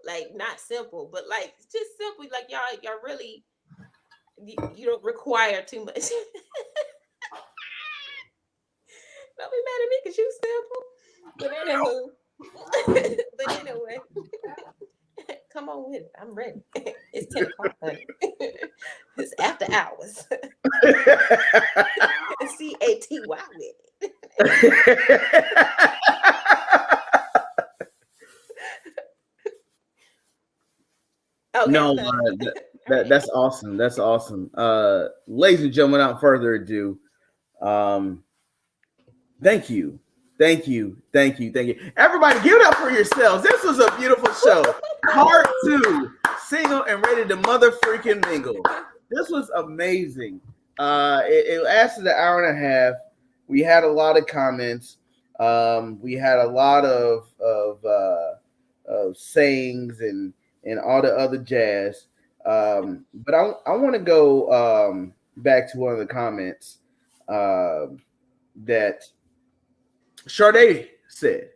like not simple, but like just simple. Like y'all really, you don't require too much. Don't be mad at me because you simple. But anyway, come on with it. I'm ready. It's 10 o'clock, honey. It's after hours. CATY with it. Okay, no, that's awesome. That's awesome. Ladies and gentlemen, without further ado, thank you. Everybody, give it up for yourselves. This was a beautiful show. Part 2, single and ready to mother freaking mingle. This was amazing. It lasted an hour and a half. We had a lot of comments. We had a lot of sayings and all the other jazz. But I want to go back to one of the comments that Sade said.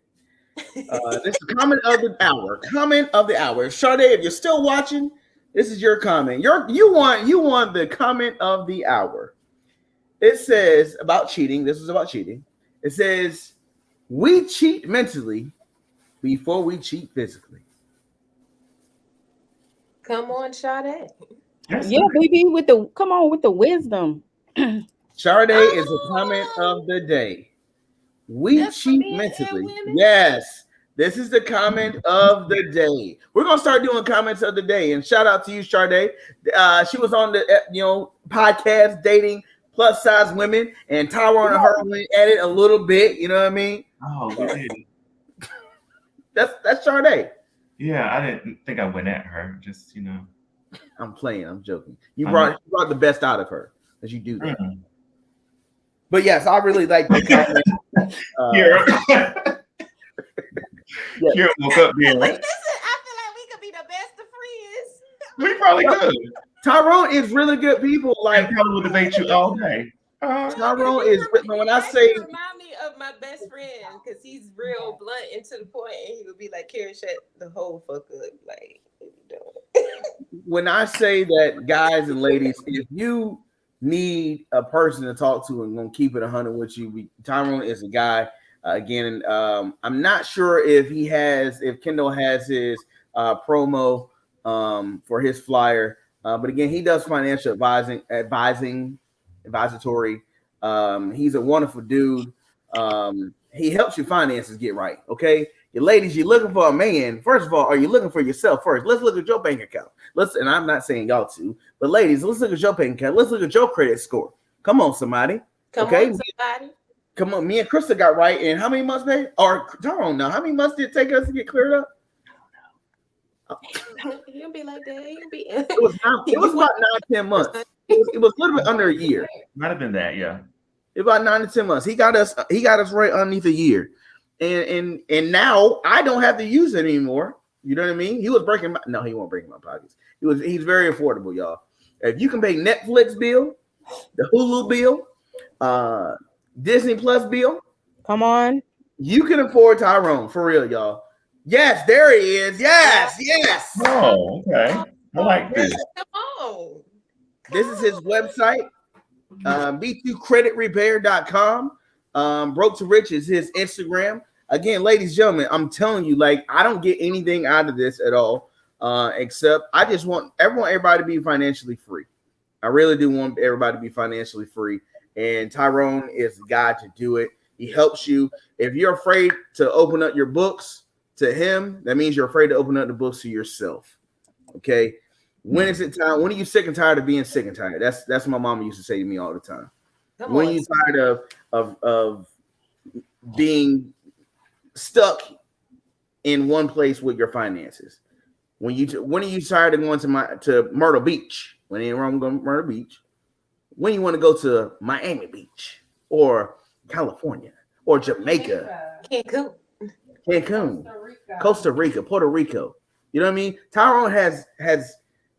This is comment of the hour. Comment of the hour. Sade, if you're still watching, this is your comment. You want the comment of the hour. It says about cheating. This is about cheating. It says we cheat mentally before we cheat physically. Come on, Sade. Yeah, baby, with the wisdom. Sade is a comment of the day. We cheat mentally. Yes. This is the comment of the day. We're gonna start doing comments of the day. And shout out to you, Sade. She was on the podcast dating plus size women, and Tyrone and her went at it a little bit. You know what I mean? Oh, we did. That's Sade. Yeah, I didn't think I went at her. Just I'm playing. I'm joking. You brought the best out of her as you do that. Mm-hmm. But yes, I really like the comment. Kira woke up being like, Listen, I feel like we could be the best of friends. we probably could. Tyrone is really good people. I Like probably would debate you all day. Tyrone is when I say remind me of my best friend because he's real blunt and to the point, and he would be like, "Karen, shut the whole fuck up." Like, what you doing? when I say that, guys and ladies, if you need a person to talk to and gonna keep it 100 with you, Tyrone is a guy. Again, I'm not sure if Kendall has his promo for his flyer, but again, he does financial advisory. He's a wonderful dude. He helps your finances get right. Okay, you ladies, you're looking for a man. First of all, are you looking for yourself first? Let's look at your bank account. And I'm not saying y'all to, but ladies, let's look at your bank account. Let's look at your credit score. Come on, somebody. Come on, somebody. Come on, me and Krista got right. And how many months, babe? Or Tyrone, now, how many months did it take us to get cleared up? You'll be like that. It was about 9-10 months. It was a little bit under a year. Might have been that, yeah. About 9 to 10 months. He got us right underneath a year. And now I don't have to use it anymore. You know what I mean? He was he won't break my pockets. He's very affordable, y'all. If you can pay Netflix bill, the Hulu bill, Disney Plus bill, come on. You can afford Tyrone for real, y'all. Yes, there he is. Yes. Oh, okay. I like this. Come on. This is his website, b2creditrepair.com. Broke to Rich is his Instagram. Again, ladies and gentlemen, I'm telling you, like, I don't get anything out of this at all, except I just want everybody to be financially free. I really do want everybody to be financially free. And Tyrone is the guy to do it. He helps you. If you're afraid to open up your books to him, that means you're afraid to open up the books to yourself. Okay. When is it time? When are you sick and tired of being sick and tired? That's what my mama used to say to me all the time. When you tired of being stuck in one place with your finances? When are you tired of going to Myrtle Beach? When ain't wrong going to Myrtle Beach? When you want to go to Miami Beach or California or Jamaica, Cancun, Costa Rica, Puerto Rico. You know what I mean? Tyrone has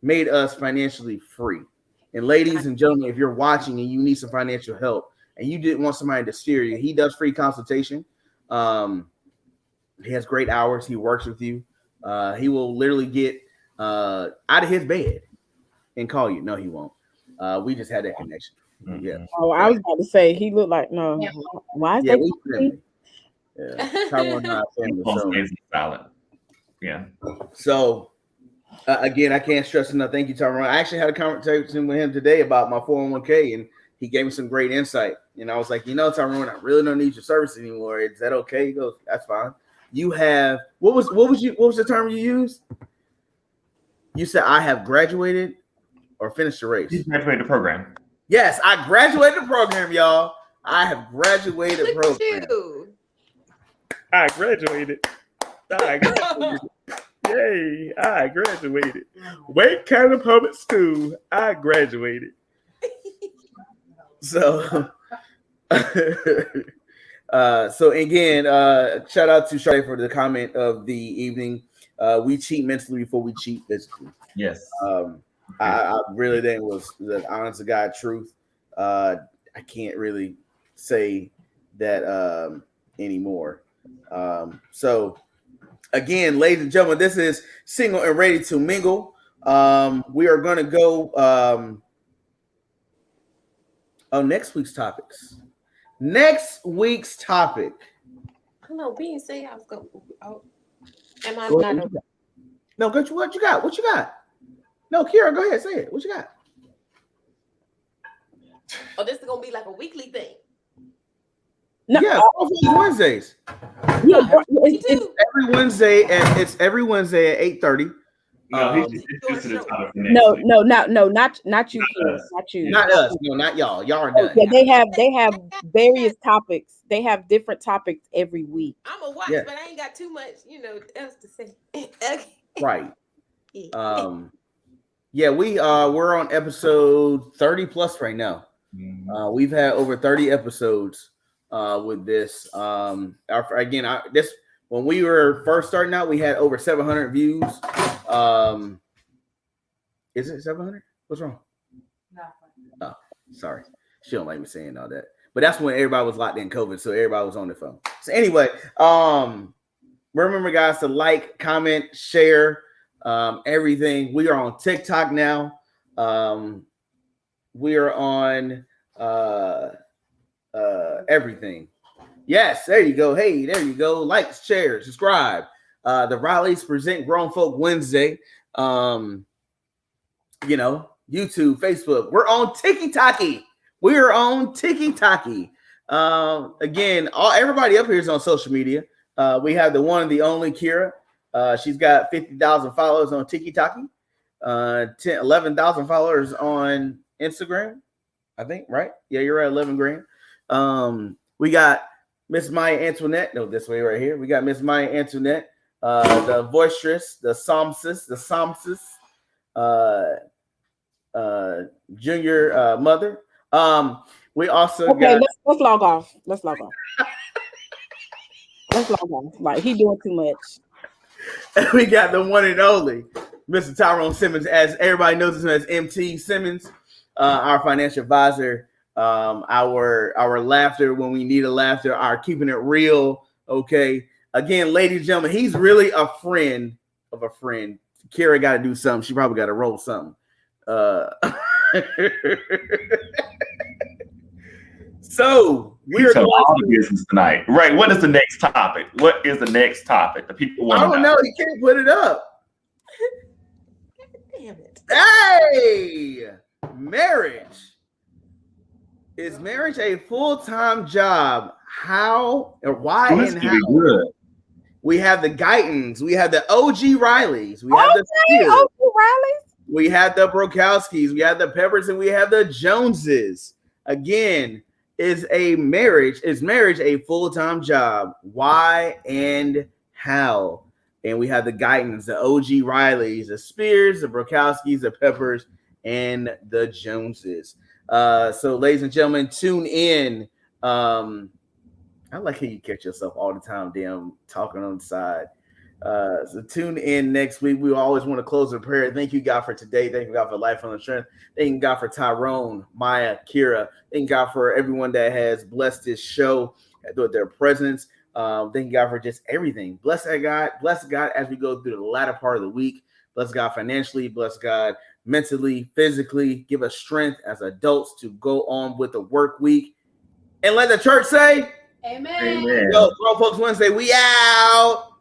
made us financially free. And ladies and gentlemen, if you're watching and you need some financial help and you didn't want somebody to steer you, he does free consultation. He has great hours. He works with you. He will literally get out of his bed and call you. No, he won't. We just had that connection. Mm-hmm. Yeah. Oh, I was about to say he looked like no. Yeah. Why is Yeah, that? we friendly. Yeah. Tyrone and I are family. Both solid. Yeah. So again, I can't stress enough. Thank you, Tyrone. I actually had a conversation with him today about my 401k, and he gave me some great insight. And I was like, Tyrone, I really don't need your service anymore. Is that okay? He goes, that's fine. You have what was the term you used? You said I have graduated or finished the race. You graduated the program. Yes, I graduated the program, y'all. I have graduated the program. I graduated. Yay, I graduated. Wake County Public School. I graduated. So so again, shout out to Sade for the comment of the evening. We cheat mentally before we cheat physically. Yes. I really think was the honest to God truth. I can't really say that anymore. So again, ladies and gentlemen, this is Single and Ready to Mingle. We are going to go on next week's topics. Next week's topic. No, we didn't say I was going. Oh, am I Go not? ahead. No, what you got? What you got? No, Kira, go ahead. Say it. What you got? Oh, this is gonna be like a weekly thing. No, yeah, Wednesdays. Yeah, it's every Wednesday, and it's every Wednesday at 8:30. No, not you, not you, not us. No, not y'all. Y'all are done. Yeah, they have various topics. They have different topics every week. I'm a watch, but I ain't got too much, else to say. Okay. Right. Yeah, we're on episode 30 plus right now. We've had over 30 episodes with this. This when we were first starting out, we had over 700 views. Is it 700? What's wrong? Oh, sorry. She don't like me saying all that. But that's when everybody was locked in COVID, so everybody was on their phone. So anyway, remember, guys, to like, comment, share, everything. We are on TikTok now. We are on everything. Yes, there you go. Hey, there you go. Like, share, subscribe. The Rileys present Grown Folk Wednesday. YouTube, Facebook. We're on TikTok. We are on TikTok. Again, everybody up here is on social media. We have the one and the only Kira. She's got 50,000 followers on TikTok. 11,000 followers on Instagram. I think, right? Yeah, you're right. 11 grand. We got Miss Maya Antoinette. No, this way right here. We got Miss Maya Antoinette, the voistress, the psalmist, junior mother. We also got. Let's log off. Let's log off. Like he doing too much. We got the one and only Mr. Tyrone Simmons, as everybody knows him as MT Simmons, our financial advisor. Our laughter when we need a laughter, our keeping it real. Okay. Again, ladies and gentlemen, he's really a friend of a friend. Kara got to do something. She probably got to roll something. So we're going all the business tonight. Right. What is the next topic? What is the next topic? The people want to know. I don't know. He can't put it up. Damn it. Hey, marriage. Is marriage a full-time job? How or why and how? Good. We have the Guytons. We have the OG Rileys. We have the OG Rileys. We have the Brokowskis. We have the Peppers, and we have the Joneses. Again, is marriage a full-time job? Why and how? And we have the Guytons, the OG Rileys, the Spears, the Brokowskis, the Peppers, and the Joneses. So, ladies and gentlemen, tune in. I like how you catch yourself all the time, damn, talking on the side. So tune in next week. We always want to close with prayer. Thank you, God, for today. Thank you, God, for life and strength. Thank you, God, for Tyrone, Maya, Kira. Thank you, God, for everyone that has blessed this show with their presence. Thank you, God, for just everything. Bless God as we go through the latter part of the week. Bless God financially. Bless God mentally, physically. Give us strength as adults to go on with the work week. And let the church say, Amen. Yo, Grown Folks Wednesday, we out.